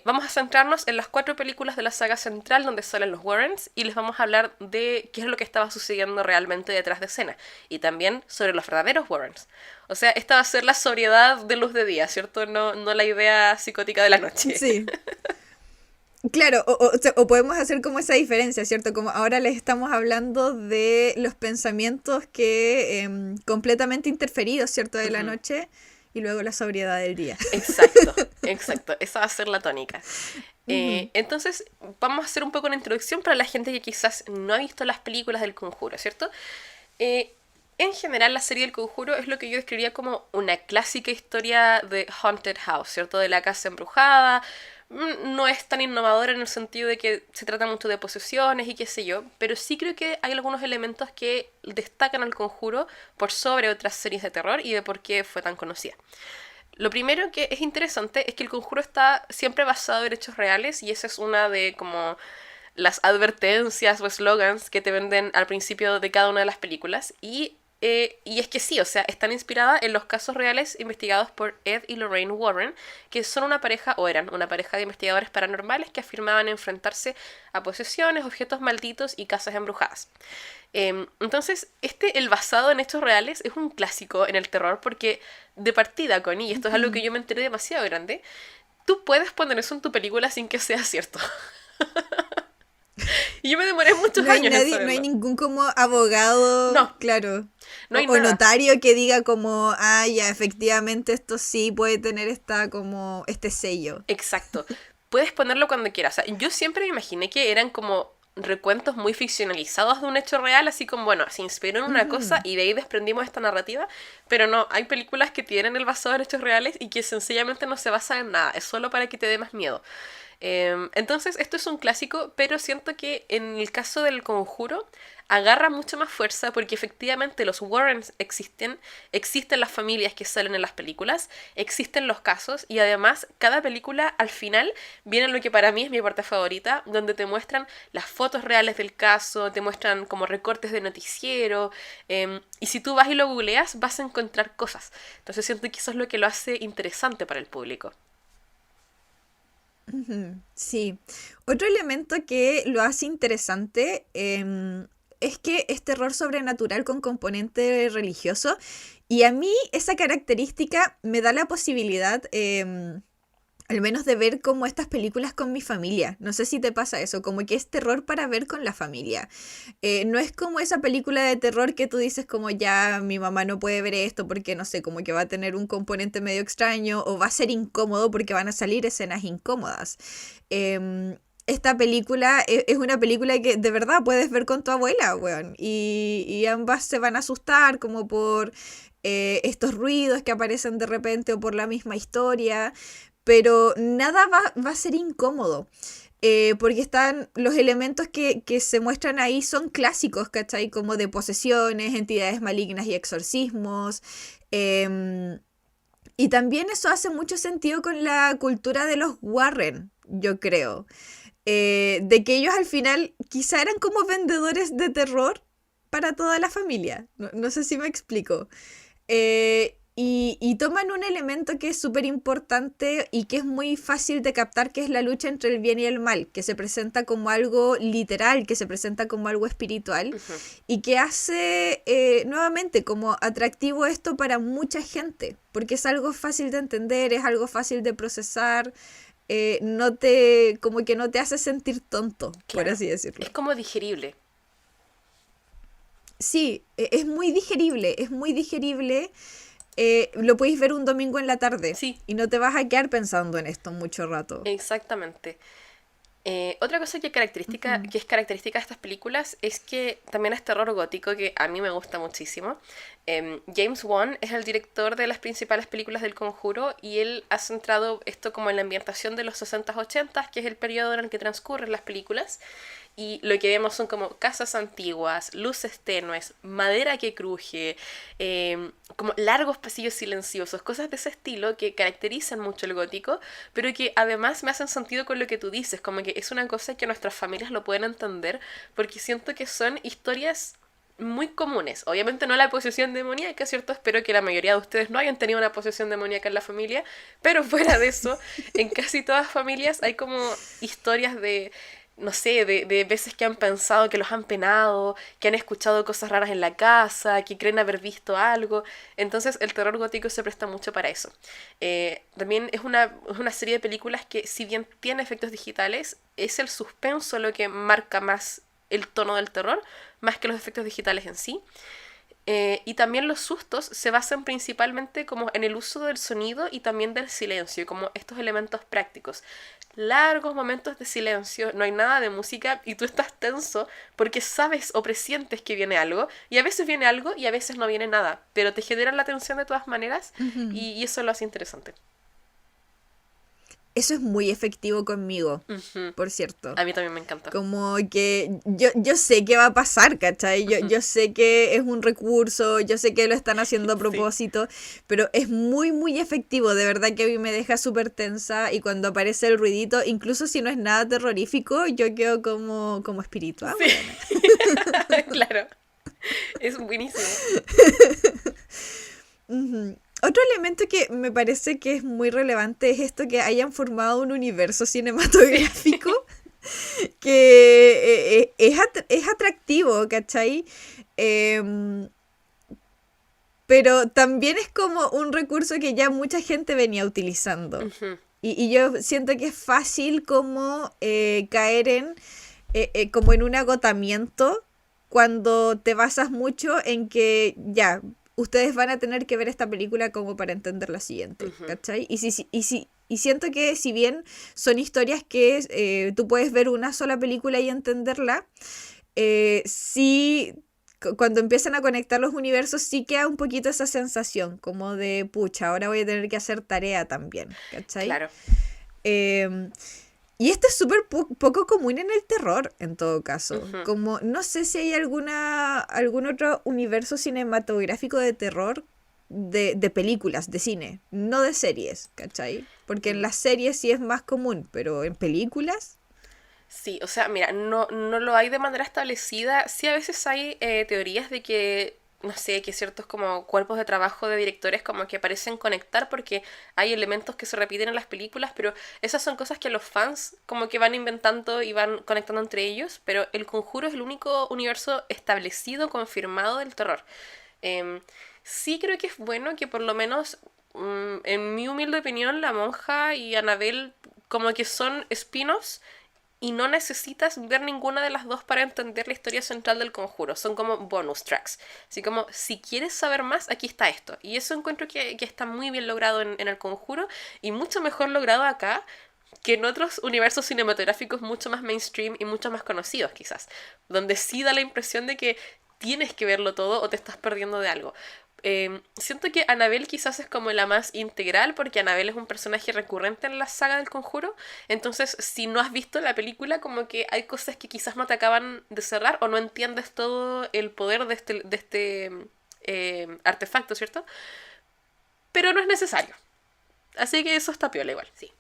Vamos a centrarnos en las 4 películas de la saga central donde salen los Warrens y les vamos a hablar de qué es lo que estaba sucediendo realmente detrás de escena y también sobre los verdaderos Warrens. O sea, esta va a ser la sobriedad de luz de día, ¿cierto? No la idea psicótica de la noche. Sí. Claro, o podemos hacer como esa diferencia, ¿cierto? Como ahora les estamos hablando de los pensamientos que completamente interferidos, ¿cierto? De la noche y luego la sobriedad del día. Exacto. Esa va a ser la tónica. Entonces, vamos a hacer un poco una introducción para la gente que quizás no ha visto las películas del Conjuro, ¿cierto? En general, la serie del Conjuro es lo que yo describiría como una clásica historia de Haunted House, ¿cierto? De la casa embrujada. No es tan innovadora en el sentido de que se trata mucho de posesiones y qué sé yo, pero sí creo que hay algunos elementos que destacan al Conjuro por sobre otras series de terror y de por qué fue tan conocida. Lo primero que es interesante es que el Conjuro está siempre basado en hechos reales y esa es una de como las advertencias o slogans que te venden al principio de cada una de las películas y es que sí, o sea, están inspiradas en los casos reales investigados por Ed y Lorraine Warren, que son una pareja, o eran una pareja de investigadores paranormales que afirmaban enfrentarse a posesiones, objetos malditos y casas embrujadas. Entonces, el basado en hechos reales es un clásico en el terror porque de partida, Connie, y esto es algo que yo me enteré demasiado grande, tú puedes poner eso en tu película sin que sea cierto. Y yo me demoré muchos años en saberlo. No hay ningún como abogado, No. Claro, No hay o nada. notario que diga como, ah, ya, efectivamente esto sí puede tener este sello. Exacto. Puedes ponerlo cuando quieras. O sea, yo siempre me imaginé que eran como recuentos muy ficcionalizados de un hecho real, así como, bueno, se inspiró en una cosa y de ahí desprendimos esta narrativa, pero no, hay películas que tienen el basado en hechos reales y que sencillamente no se basan en nada, es solo para que te dé más miedo. Entonces, esto es un clásico, pero siento que en el caso del Conjuro agarra mucho más fuerza porque efectivamente los Warrens existen las familias que salen en las películas, existen los casos y además cada película al final viene lo que para mí es mi parte favorita, donde te muestran las fotos reales del caso, te muestran como recortes de noticiero, y si tú vas y lo googleas vas a encontrar cosas. Entonces siento que eso es lo que lo hace interesante para el público. Ujú, sí. Otro elemento que lo hace interesante es que es terror sobrenatural con componente religioso y a mí esa característica me da la posibilidad, al menos de ver como estas películas con mi familia. No sé si te pasa eso, como que es terror para ver con la familia. No es como esa película de terror que tú dices como ya mi mamá no puede ver esto porque no sé, como que va a tener un componente medio extraño o va a ser incómodo porque van a salir escenas incómodas. Esta película es una película que de verdad puedes ver con tu abuela, weón. Y ambas se van a asustar como por estos ruidos que aparecen de repente o por la misma historia, pero nada va a ser incómodo. Porque están los elementos que se muestran ahí son clásicos, ¿cachai? Como de posesiones, entidades malignas y exorcismos. Y también eso hace mucho sentido con la cultura de los Warren, yo creo. De que ellos al final quizá eran como vendedores de terror para toda la familia. No sé si me explico. Y toman un elemento que es súper importante y que es muy fácil de captar, que es la lucha entre el bien y el mal, que se presenta como algo literal, que se presenta como algo espiritual, Ujú. y que hace nuevamente como atractivo esto para mucha gente, porque es algo fácil de entender, es algo fácil de procesar, como que no te hace sentir tonto, por Claro, así decirlo. es como digerible. Sí, es muy digerible, es muy digerible. Lo podéis ver un domingo en la tarde Sí, y no te vas a quedar pensando en esto mucho rato. exactamente. Otra cosa Ujú. que es característica de estas películas es que también es terror gótico, que a mí me gusta muchísimo. James Wan es el director de las principales películas del Conjuro y él ha centrado esto como en la ambientación de los 60s 80s, que es el periodo en el que transcurren las películas. Y lo que vemos son como casas antiguas, luces tenues, madera que cruje, como largos pasillos silenciosos, cosas de ese estilo que caracterizan mucho el gótico, pero que además me hacen sentido con lo que tú dices, como que es una cosa que nuestras familias lo pueden entender, porque siento que son historias muy comunes. Obviamente no la posesión demoníaca, ¿cierto? Espero que la mayoría de ustedes no hayan tenido una posesión demoníaca en la familia, pero fuera de eso, en casi todas familias hay como historias de, no sé, de veces que han pensado que los han penado, que han escuchado cosas raras en la casa, que creen haber visto algo. Entonces el terror gótico se presta mucho para eso. También es una serie de películas que, si bien tiene efectos digitales, es el suspenso lo que marca más el tono del terror, más que los efectos digitales en sí. Y también los sustos se basan principalmente como en el uso del sonido y también del silencio, como estos elementos prácticos. Largos momentos de silencio, no hay nada de música y tú estás tenso porque sabes o presientes que viene algo y a veces viene algo y a veces no viene nada, pero te generan la tensión de todas maneras Ujú. y eso lo hace interesante. Eso es muy efectivo conmigo, Ujú. por cierto. A mí también me encanta. Como que yo sé qué va a pasar, ¿cachai? Ujú. Yo sé que es un recurso, yo sé que lo están haciendo a Sí. propósito, pero es muy, muy efectivo. De verdad que a mí me deja súper tensa y cuando aparece el ruidito, incluso si no es nada terrorífico, yo quedo como espiritual, Sí. weona. Claro, es buenísimo. Ujú. Otro elemento que me parece que es muy relevante es esto que hayan formado un universo Sí. cinematográfico que es atractivo, ¿cachai? Em, pero también es como un recurso que ya mucha gente venía utilizando. Ujú. Y yo siento que es fácil como caer como en un agotamiento cuando te basas mucho en que ya, ustedes van a tener que ver esta película como para entender la siguiente, Ujú. ¿cachai? Y siento que si bien son historias que tú puedes ver una sola película y entenderla, sí, cuando empiezan a conectar los universos, sí queda un poquito esa sensación, como de, pucha, ahora voy a tener que hacer tarea también, ¿cachai? Claro. Em, y esto es súper poco común en el terror, en todo caso. Ujú. Como, no sé si hay algún otro universo cinematográfico de terror de películas, de cine, no de series, ¿cachai? Porque en las series sí es más común, pero en películas, Sí, o sea, mira, no lo hay de manera establecida. Sí, a veces hay teorías de que, no sé, que ciertos como cuerpos de trabajo de directores como que parecen conectar porque hay elementos que se repiten en las películas, pero esas son cosas que los fans como que van inventando y van conectando entre ellos, pero El Conjuro es el único universo establecido, confirmado del terror. Em, sí creo que es bueno que por lo menos, en mi humilde opinión, La Monja y Annabelle como que son spin-offs y no necesitas ver ninguna de las dos para entender la historia central del conjuro. Son como bonus tracks. Así como, si quieres saber más, aquí está esto. Y eso encuentro que está muy bien logrado en el conjuro y mucho mejor logrado acá que en otros universos cinematográficos mucho más mainstream y mucho más conocidos quizás. Donde sí da la impresión de que tienes que verlo todo o te estás perdiendo de algo. Siento que Annabelle quizás es como la más integral porque Annabelle es un personaje recurrente en la saga del Conjuro. Entonces, si no has visto la película, como que hay cosas que quizás no te acaban de cerrar o no entiendes todo el poder de este artefacto, ¿cierto? Pero no es necesario. Así que eso está piola igual, sí.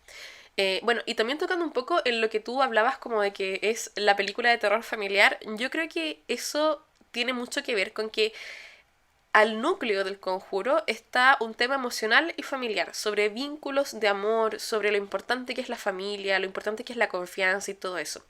Bueno, y también tocando un poco en lo que tú hablabas como de que es la película de terror familiar, yo creo que eso tiene mucho que ver con que al núcleo del conjuro está un tema emocional y familiar, sobre vínculos de amor, sobre lo importante que es la familia, lo importante que es la confianza y todo eso.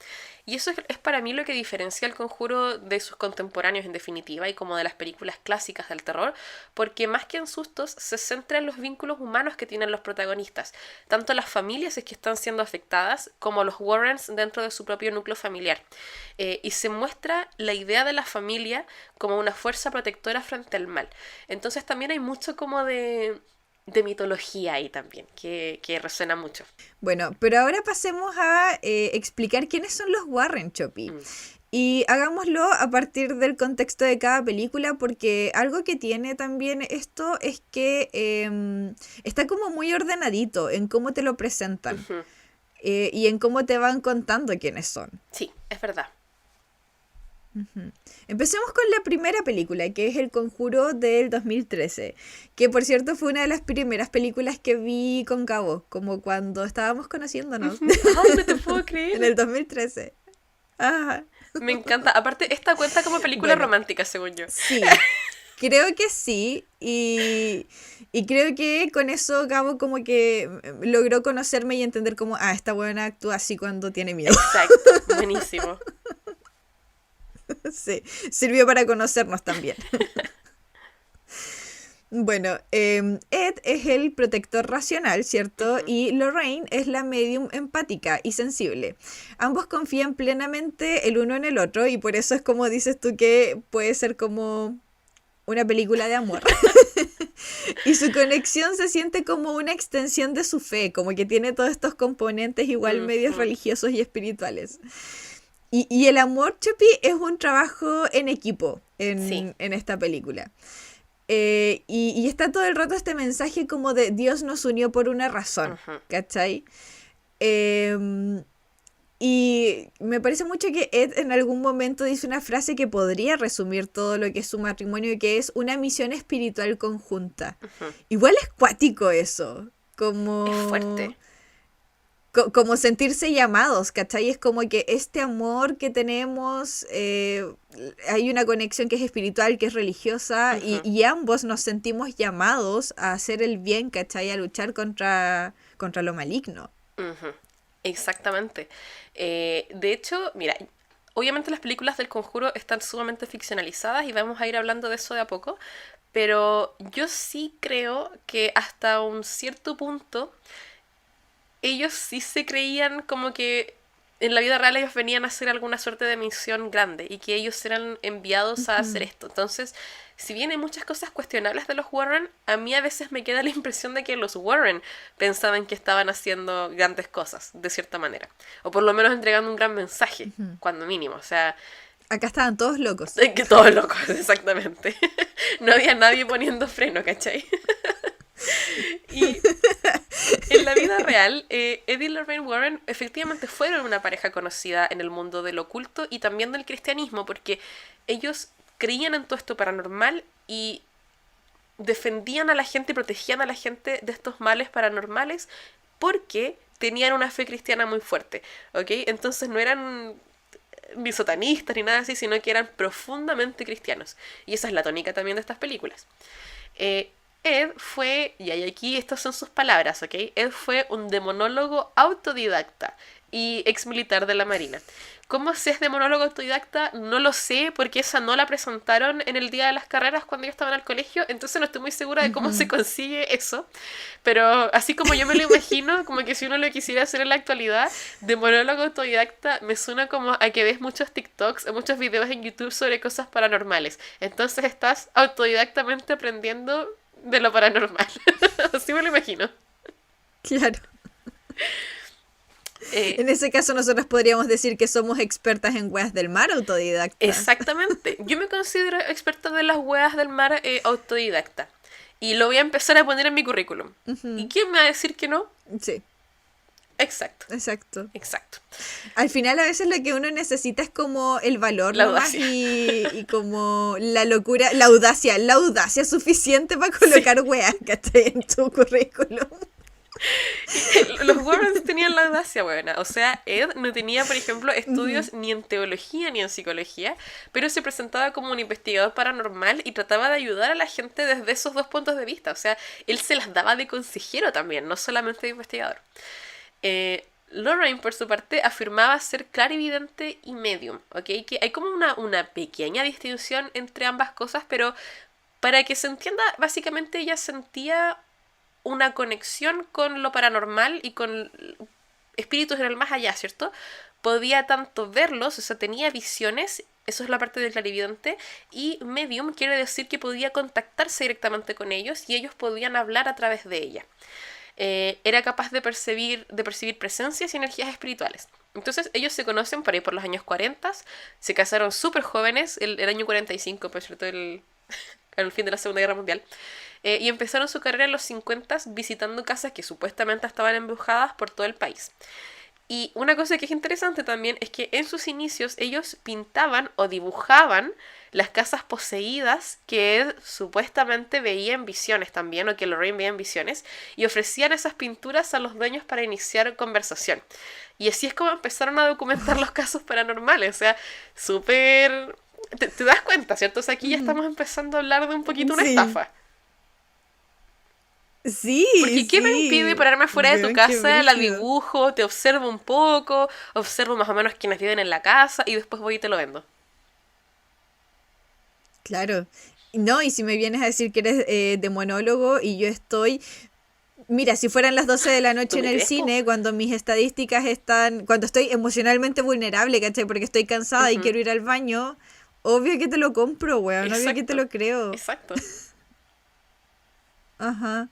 Y eso es para mí lo que diferencia el conjuro de sus contemporáneos en definitiva y como de las películas clásicas del terror, porque más que en sustos se centra en los vínculos humanos que tienen los protagonistas, tanto las familias es que están siendo afectadas como los Warrens dentro de su propio núcleo familiar. Y se muestra la idea de la familia como una fuerza protectora frente al mal. Entonces también hay mucho como de mitología ahí también, que resuena mucho. bueno, pero ahora pasemos a explicar quiénes son los Warren, Chopi. Mm. Y hagámoslo a partir del contexto de cada película, porque algo que tiene también esto es que está como muy ordenadito en cómo te lo presentan Ujú. y en cómo te van contando quiénes son. Sí, es verdad. Ujú. Empecemos con la primera película, que es El Conjuro del 2013, que por cierto fue una de las primeras películas que vi con Cabo, como cuando estábamos conociéndonos Ujú. Ay, no te puedo en creer. el 2013. Ajá. Me encanta. Aparte, esta cuenta como película Bueno, romántica, según yo. sí, creo que sí, y creo que con eso Gabo como que logró conocerme y entender como, ah, esta buena actúa así cuando tiene miedo. Exacto, buenísimo. Sí, sirvió para conocernos también. Bueno, Ed es el protector racional, ¿cierto? Ujú. Y Lorraine es la medium empática y sensible. Ambos confían plenamente el uno en el otro y por eso es como dices tú que puede ser como una película de amor. Y su conexión se siente como una extensión de su fe, como que tiene todos estos componentes igual medios Ujú. religiosos y espirituales. Y el amor, Chopi, es un trabajo en equipo Sí. en esta película. Y está todo el rato este mensaje como de Dios nos unió por una razón, Ujú. ¿cachai? Em, y me parece mucho que Ed en algún momento dice una frase que podría resumir todo lo que es su matrimonio, que es una misión espiritual conjunta. Ujú. Igual es cuático eso, Es fuerte. como sentirse llamados, ¿cachai? Es como que este amor que tenemos, hay una conexión que es espiritual, que es religiosa, Ujú. y ambos nos sentimos llamados a hacer el bien, ¿cachai? A luchar contra lo maligno. Ujú. Exactamente. De hecho, mira, obviamente las películas del Conjuro están sumamente ficcionalizadas y vamos a ir hablando de eso de a poco, pero yo sí creo que hasta un cierto punto ellos sí se creían como que en la vida real ellos venían a hacer alguna suerte de misión grande y que ellos eran enviados a hacer esto. Entonces, si bien hay muchas cosas cuestionables de los Warren, a mí a veces me queda la impresión de que los Warren pensaban que estaban haciendo grandes cosas, de cierta manera. O por lo menos entregando un gran mensaje, cuando mínimo. O sea, acá estaban todos locos. que todos locos, exactamente. No había nadie poniendo freno, ¿cachai? Y en la vida real, Ed y Lorraine Warren efectivamente fueron una pareja conocida en el mundo del oculto y también del cristianismo, porque ellos creían en todo esto paranormal y defendían a la gente y protegían a la gente de estos males paranormales porque tenían una fe cristiana muy fuerte, ¿ok? Entonces no eran ni satanistas ni nada así, sino que eran profundamente cristianos. Y esa es la tónica también de estas películas. Ed fue, y aquí estas son sus palabras, ¿ok? Ed fue un demonólogo autodidacta y ex militar de la Marina. ¿Cómo se es demonólogo autodidacta? No lo sé, porque esa no la presentaron en el día de las carreras cuando yo estaba en el colegio, entonces no estoy muy segura de cómo se consigue eso. Pero así como yo me lo imagino, como que si uno lo quisiera hacer en la actualidad, demonólogo autodidacta me suena como a que ves muchos TikToks o muchos videos en YouTube sobre cosas paranormales. Entonces estás autodidactamente aprendiendo de lo paranormal. Así me lo imagino. Claro. En ese caso nosotros podríamos decir que somos expertas en weas del mar autodidacta. Exactamente. Yo me considero experta de las weas del mar autodidacta. Y lo voy a empezar a poner en mi currículum. ¿Y quién me va a decir que no? Sí. Exacto. Exacto. Al final a veces lo que uno necesita es como el valor la nomás audacia. y como la locura, la audacia suficiente para colocar weas, ¿cachai? En tu currículum. Los Warrens tenían la audacia buena. O sea, Ed no tenía, por ejemplo, estudios ni en teología ni en psicología, pero se presentaba como un investigador paranormal y trataba de ayudar a la gente desde esos dos puntos de vista. O sea, él se las daba de consejero también, no solamente de investigador. Lorraine, por su parte, afirmaba ser clarividente y medium, ¿ok? Que hay como una pequeña distinción entre ambas cosas, pero para que se entienda, básicamente ella sentía una conexión con lo paranormal y con espíritus en el más allá, ¿cierto? Podía tanto verlos, o sea, tenía visiones, eso es la parte del clarividente, y medium quiere decir que podía contactarse directamente con ellos y ellos podían hablar a través de ella. Era capaz de percibir presencias y energías espirituales. Entonces ellos se conocen por ahí por los años 40, se casaron súper jóvenes, el año 45, por cierto, al fin de la Segunda Guerra Mundial. Y empezaron su carrera en los 50 visitando casas que supuestamente estaban embrujadas por todo el país. Y una cosa que es interesante también es que en sus inicios ellos pintaban o dibujaban las casas poseídas que Ed supuestamente veía en visiones también, o que Lorraine veía en visiones, y ofrecían esas pinturas a los dueños para iniciar conversación. Y así es como empezaron a documentar los casos paranormales. O sea, súper... ¿Te das cuenta, cierto? O sea, aquí ya estamos empezando a hablar de un poquito una estafa. Sí. Porque ¿qué me impide pararme afuera de tu casa, la dibujo, te observo un poco, observo más o menos quienes viven en la casa y después voy y te lo vendo? Claro. No, y si me vienes a decir que eres demonólogo y yo estoy... Mira, si fueran las 12 de la noche en el cine, cuando mis estadísticas están... Cuando estoy emocionalmente vulnerable, ¿cachai? Porque estoy cansada y quiero ir al baño, obvio que te lo compro, weón. Obvio que te lo creo. Exacto. Ajá.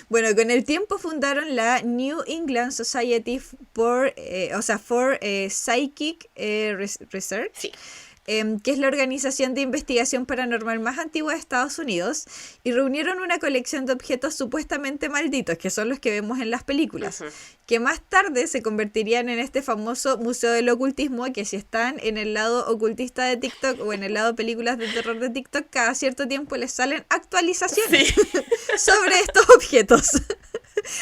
Bueno, con el tiempo fundaron la New England Society for Psychic Research, Sí. Que es la organización de investigación paranormal más antigua de Estados Unidos, y reunieron una colección de objetos supuestamente malditos, que son los que vemos en las películas, que más tarde se convertirían en este famoso Museo del Ocultismo, que si están en el lado ocultista de TikTok o en el lado películas de terror de TikTok, cada cierto tiempo les salen actualizaciones sobre estos objetos.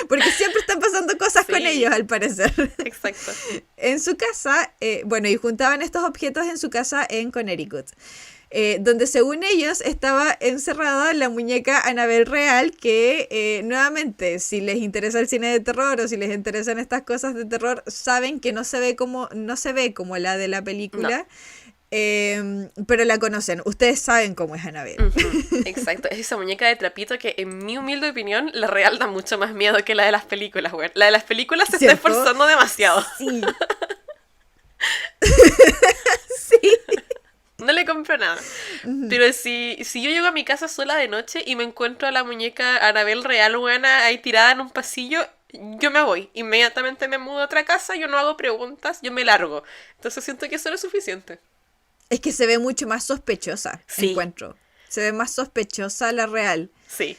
Porque siempre están pasando cosas con ellos, al parecer. Exacto. En su casa, y juntaban estos objetos en su casa en Connecticut, donde según ellos estaba encerrada la muñeca Annabelle real, que nuevamente, si les interesa el cine de terror o si les interesan estas cosas de terror, saben que no se ve como la de la película. No. Pero la conocen, ustedes saben cómo es Annabelle. Exacto, es esa muñeca de trapito que en mi humilde opinión la real da mucho más miedo que la de las películas, güey. La de las películas se está esforzando demasiado. Sí. Sí. No le compro nada. Pero si yo llego a mi casa sola de noche y me encuentro a la muñeca Annabelle real, buena, ahí tirada en un pasillo, yo me voy. Inmediatamente me mudo a otra casa, yo no hago preguntas, yo me largo. Entonces siento que eso no es suficiente. Es que se ve mucho más sospechosa, Sí. encuentro. Se ve más sospechosa la real. Sí.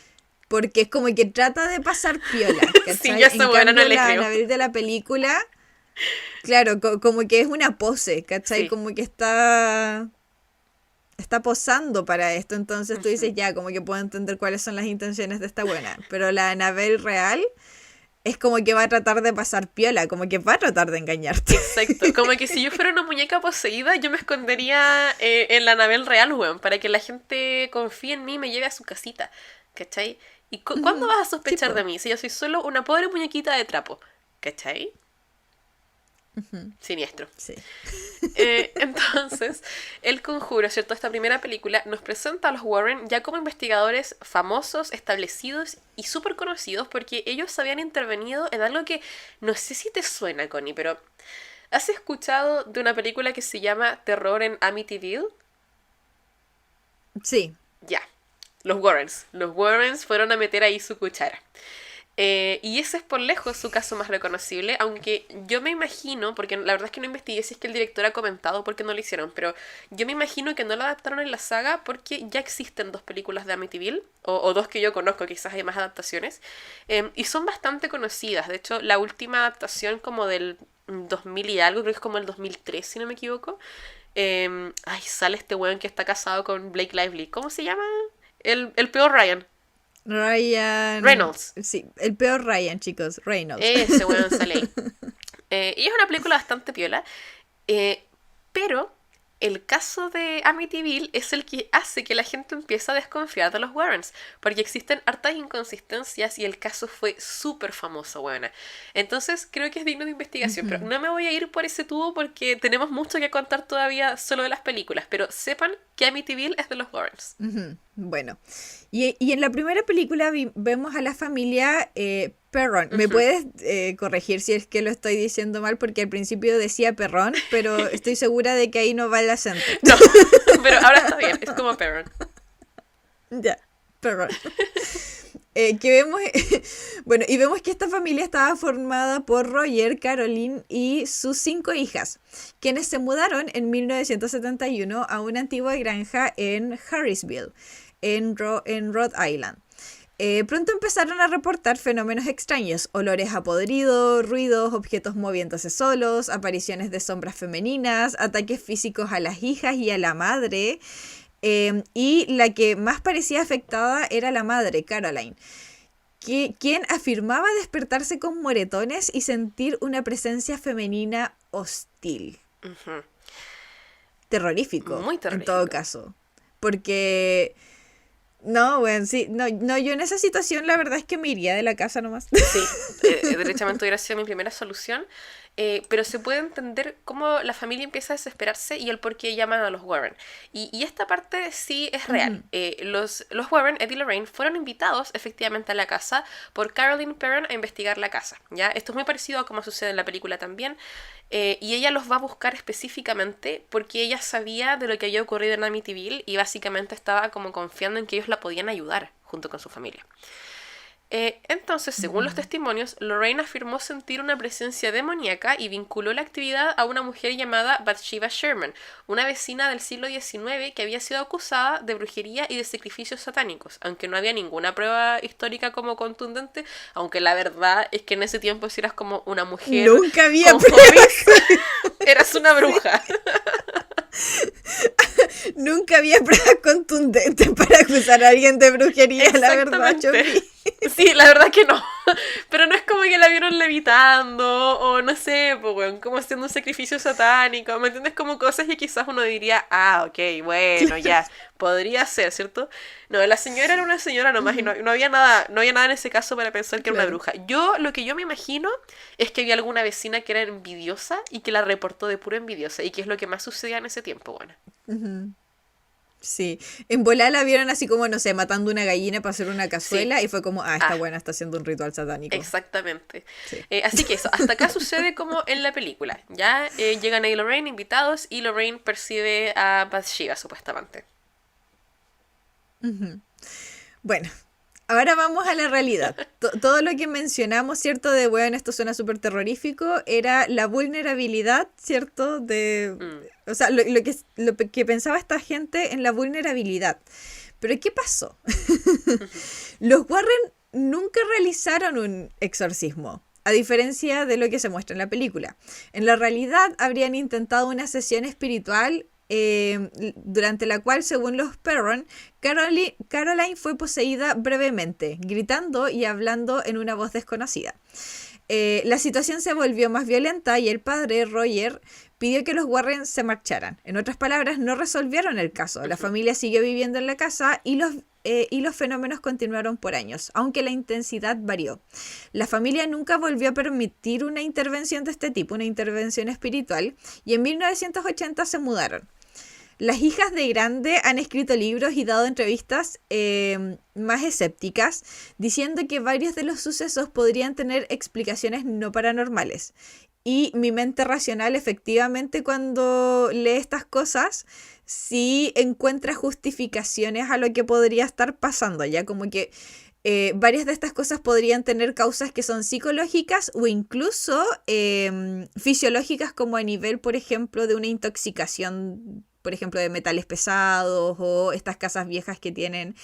Porque es como que trata de pasar piola, ¿cachai? Sí, yo a esa En buena no cambio, le la creo. Annabelle de la película, claro, como que es una pose, ¿cachai? Sí. Como que está posando para esto, entonces tú dices, ya, como que puedo entender cuáles son las intenciones de esta buena. Pero la Annabelle real es como que va a tratar de pasar piola, como que va a tratar de engañarte. Exacto. Como que si yo fuera una muñeca poseída, yo me escondería en la Anabel real, weón, para que la gente confíe en mí y me lleve a su casita. ¿Cachai? ¿Y cuándo vas a sospechar po. de mí? Si yo soy solo una pobre muñequita de trapo. ¿Cachai? Siniestro. Sí. Entonces, El Conjuro, ¿cierto? Esta primera película nos presenta a los Warren ya como investigadores famosos, establecidos y súper conocidos porque ellos habían intervenido en algo que no sé si te suena, Connie, pero ¿has escuchado de una película que se llama Terror en Amityville? Sí. Ya, los Warrens. Los Warrens fueron a meter ahí su cuchara. Y ese es por lejos su caso más reconocible, aunque yo me imagino, porque la verdad es que no investigué si es que el director ha comentado por qué no lo hicieron, pero yo me imagino que no lo adaptaron en la saga porque ya existen 2 películas de Amityville, o 2 que yo conozco, quizás hay más adaptaciones, y son bastante conocidas. De hecho, la última adaptación como del 2000 y algo, creo que es como el 2003, si no me equivoco, sale este weón que está casado con Blake Lively. ¿Cómo se llama? El peor Ryan. Ryan... Reynolds. Sí, el peor Ryan, chicos, Reynolds. Ese weón sale ahí. Y es una película bastante piola. Pero el caso de Amityville es el que hace que la gente empiece a desconfiar de los Warrens. Porque existen hartas inconsistencias y el caso fue súper famoso, weona. Entonces creo que es digno de investigación. Pero no me voy a ir por ese tubo porque tenemos mucho que contar todavía solo de las películas. Pero sepan que Amityville es de los Warrens. Bueno, y en la primera película vemos a la familia Perron. ¿Me puedes corregir si es que lo estoy diciendo mal? Porque al principio decía Perrón, pero estoy segura de que ahí no va el acento. No, pero ahora está bien, es como Perron. Ya, Perron. Que vemos, bueno, y vemos que esta familia estaba formada por Roger, Caroline y sus 5 hijas, quienes se mudaron en 1971 a una antigua granja en Harrisville, en Rhode Island. Pronto empezaron a reportar fenómenos extraños, olores a podrido, ruidos, objetos moviéndose solos, apariciones de sombras femeninas, ataques físicos a las hijas y a la madre. Y la que más parecía afectada era la madre, Caroline, quien afirmaba despertarse con moretones y sentir una presencia femenina hostil. Ujú. Terrorífico, Muy en terrorífico. todo caso. Porque... No, bueno, sí, no, yo en esa situación la verdad es que me iría de la casa nomás. Sí, derechamente hubiera sido mi primera solución. Pero se puede entender cómo la familia empieza a desesperarse y el por qué llaman a los Warren. Y esta parte sí es real. Los Warren, Ed y Lorraine, fueron invitados efectivamente a la casa por Caroline Perron a investigar la casa. ¿Ya? Esto es muy parecido a como sucede en la película también. Y ella los va a buscar específicamente porque ella sabía de lo que había ocurrido en Amityville y básicamente estaba como confiando en que ellos la podían ayudar junto con su familia. Entonces, según los testimonios, Lorraine afirmó sentir una presencia demoníaca y vinculó la actividad a una mujer llamada Bathsheba Sherman, una vecina del siglo XIX que había sido acusada de brujería y de sacrificios satánicos, aunque no había ninguna prueba histórica como contundente, aunque la verdad es que en ese tiempo si eras como una mujer Nunca había con pruebas. hobbies, eras una bruja. Nunca había pruebas contundentes para acusar a alguien de brujería, la verdad, Chofi. Sí, la verdad que no. Pero no es como que la vieron levitando o no sé, pues, bueno, como haciendo un sacrificio satánico, ¿me entiendes? Como cosas que quizás uno diría, ok, bueno, ya, podría ser, ¿cierto? No, la señora era una señora nomás y no había nada en ese caso para pensar que era una bruja. Lo que yo me imagino es que había alguna vecina que era envidiosa y que la reportó de puro envidiosa y que es lo que más sucedía en ese tiempo, bueno. Sí, en volada la vieron así como, no sé, matando una gallina para hacer una cazuela Sí. y fue como, esta buena está haciendo un ritual satánico. Exactamente. Sí. Así que eso, hasta acá sucede como en la película. Ya llegan ahí Lorraine invitados y Lorraine percibe a Bathsheba, supuestamente. Bueno, ahora vamos a la realidad. Todo lo que mencionamos, ¿cierto? De, bueno, esto suena súper terrorífico, era la vulnerabilidad, ¿cierto? De, Mm. o sea, lo que pensaba esta gente en la vulnerabilidad. Pero ¿qué pasó? Los Warren nunca realizaron un exorcismo, a diferencia de lo que se muestra en la película. En la realidad habrían intentado una sesión espiritual durante la cual, según los Perron, Caroline fue poseída brevemente, gritando y hablando en una voz desconocida. La situación se volvió más violenta y el padre, Roger, pidió que los Warren se marcharan. En otras palabras, no resolvieron el caso. La familia siguió viviendo en la casa y los fenómenos continuaron por años, aunque la intensidad varió. La familia nunca volvió a permitir una intervención de este tipo, una intervención espiritual, y en 1980 se mudaron. Las hijas de Grande han escrito libros y dado entrevistas más escépticas, diciendo que varios de los sucesos podrían tener explicaciones no paranormales. Y mi mente racional, efectivamente, cuando lee estas cosas, sí encuentra justificaciones a lo que podría estar pasando, ya como que varias de estas cosas podrían tener causas que son psicológicas o incluso fisiológicas, como a nivel, por ejemplo, de una intoxicación, por ejemplo, de metales pesados o estas casas viejas que tienen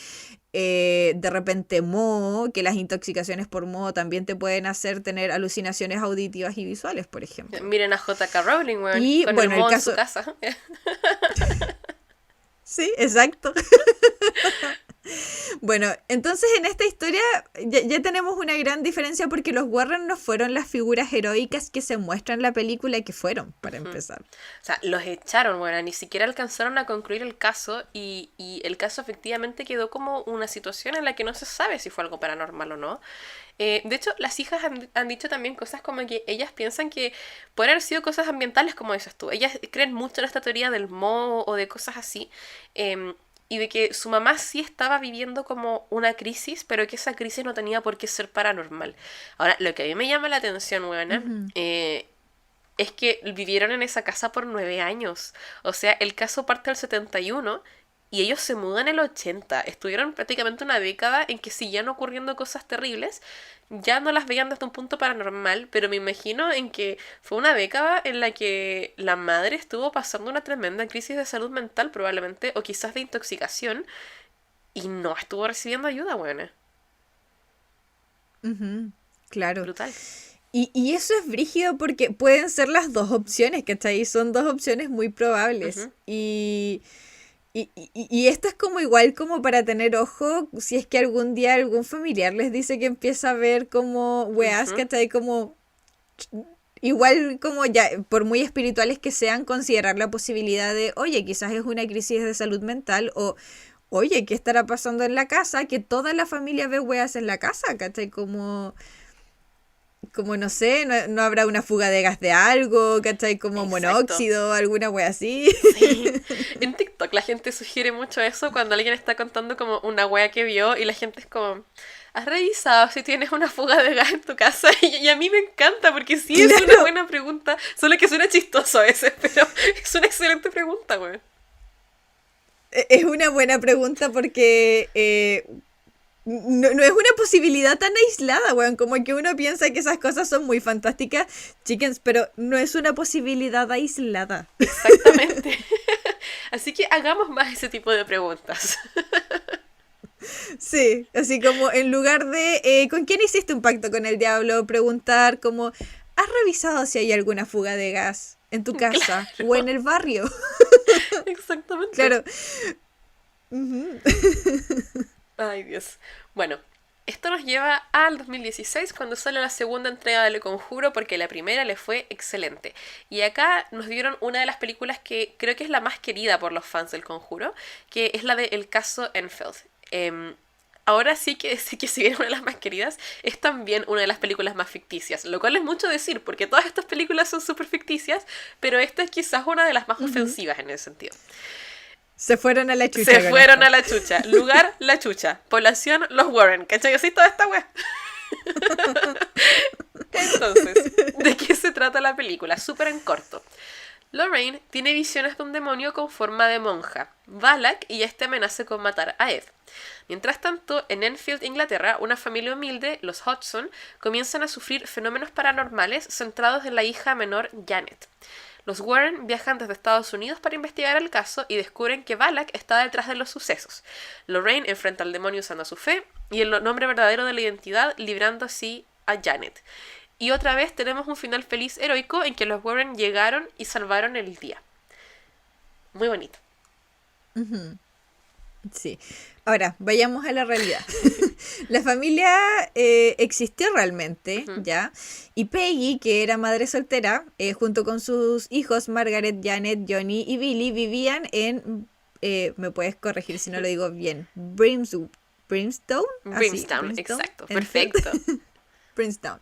de repente moho, que las intoxicaciones por moho también te pueden hacer tener alucinaciones auditivas y visuales, por ejemplo. Miren a J.K. Rowling, weón, Y con bueno, el moho en su casa. Sí, exacto. Bueno, entonces en esta historia ya tenemos una gran diferencia porque los Warren no fueron las figuras heroicas que se muestran en la película que fueron, para empezar. O sea, los echaron, bueno, ni siquiera alcanzaron a concluir el caso y el caso efectivamente quedó como una situación en la que no se sabe si fue algo paranormal o no. De hecho, las hijas han dicho también cosas como que ellas piensan que pueden haber sido cosas ambientales, como dices tú. Ellas creen mucho en esta teoría del moho o de cosas así. Y de que su mamá sí estaba viviendo como una crisis, pero que esa crisis no tenía por qué ser paranormal. Ahora, lo que a mí me llama la atención, buena, es que vivieron en esa casa por 9 años. O sea, el caso parte del 71 y ellos se mudan en el 80. Estuvieron prácticamente una década en que siguieron ocurriendo cosas terribles. Ya no las veían desde un punto paranormal, pero me imagino en que fue una década en la que la madre estuvo pasando una tremenda crisis de salud mental probablemente, o quizás de intoxicación, y no estuvo recibiendo ayuda, buena. Claro. Brutal. Y eso es brígido porque pueden ser las dos opciones, ¿cachai? Son dos opciones muy probables. Y esto es como igual como para tener ojo si es que algún día algún familiar les dice que empieza a ver como weas, ¿cachai? Como igual como ya, por muy espirituales que sean, considerar la posibilidad de, oye, quizás es una crisis de salud mental o, oye, ¿qué estará pasando en la casa? Que toda la familia ve weas en la casa, ¿cachai? Como no sé, no habrá una fuga de gas de algo, ¿cachai? Como Exacto. monóxido, alguna wea así. Sí. En TikTok la gente sugiere mucho eso cuando alguien está contando como una wea que vio y la gente es como, ¿has revisado si tienes una fuga de gas en tu casa? Y a mí me encanta porque sí es una buena pregunta, solo que suena chistoso a veces, pero es una excelente pregunta, güey. Es una buena pregunta porque no es una posibilidad tan aislada, weón. Como que uno piensa que esas cosas son muy fantásticas, chickens, pero no es una posibilidad aislada. Exactamente. Así que hagamos más ese tipo de preguntas. Sí, así como en lugar de ¿con quién hiciste un pacto con el diablo? Preguntar como, ¿has revisado si hay alguna fuga de gas en tu casa o en el barrio? Exactamente. Claro. Ay, Dios. Bueno, esto nos lleva al 2016 cuando sale la segunda entrega de El Conjuro porque la primera le fue excelente. Y acá nos dieron una de las películas que creo que es la más querida por los fans del Conjuro, que es la de El caso Enfield. Ahora sí que decir que si bien es una de las más queridas, es también una de las películas más ficticias, lo cual es mucho decir porque todas estas películas son súper ficticias, pero esta es quizás una de las más ofensivas en ese sentido. Se fueron a la chucha. Se fueron a la chucha. Lugar, la chucha. Población, los Warren. ¿Cachai? Así toda esta wea. Entonces, ¿de qué se trata la película? Súper en corto. Lorraine tiene visiones de un demonio con forma de monja, Valak, y este amenaza con matar a Ed. Mientras tanto, en Enfield, Inglaterra, una familia humilde, los Hodgson, comienzan a sufrir fenómenos paranormales centrados en la hija menor Janet. Los Warren viajan desde Estados Unidos para investigar el caso y descubren que Valak está detrás de los sucesos. Lorraine enfrenta al demonio usando su fe y el nombre verdadero de la identidad, librando así a Janet. Y otra vez tenemos un final feliz heroico en que los Warren llegaron y salvaron el día. Muy bonito. Sí. Ahora, vayamos a la realidad. La familia existió realmente, ¿ya? Y Peggy, que era madre soltera, junto con sus hijos Margaret, Janet, Johnny y Billy, vivían en, me puedes corregir si no lo digo bien, Brimstone. Brimstone, exacto, perfecto. Brimstone.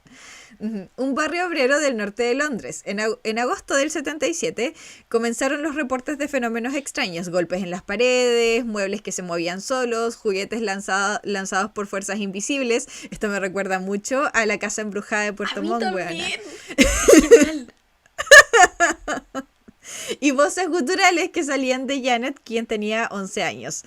Un barrio obrero del norte de Londres. En agosto del 77 comenzaron los reportes de fenómenos extraños, golpes en las paredes, muebles que se movían solos, juguetes lanzados por fuerzas invisibles. Esto me recuerda mucho a la casa embrujada de Puerto Montt, weona. Y voces guturales que salían de Janet, quien tenía 11 años.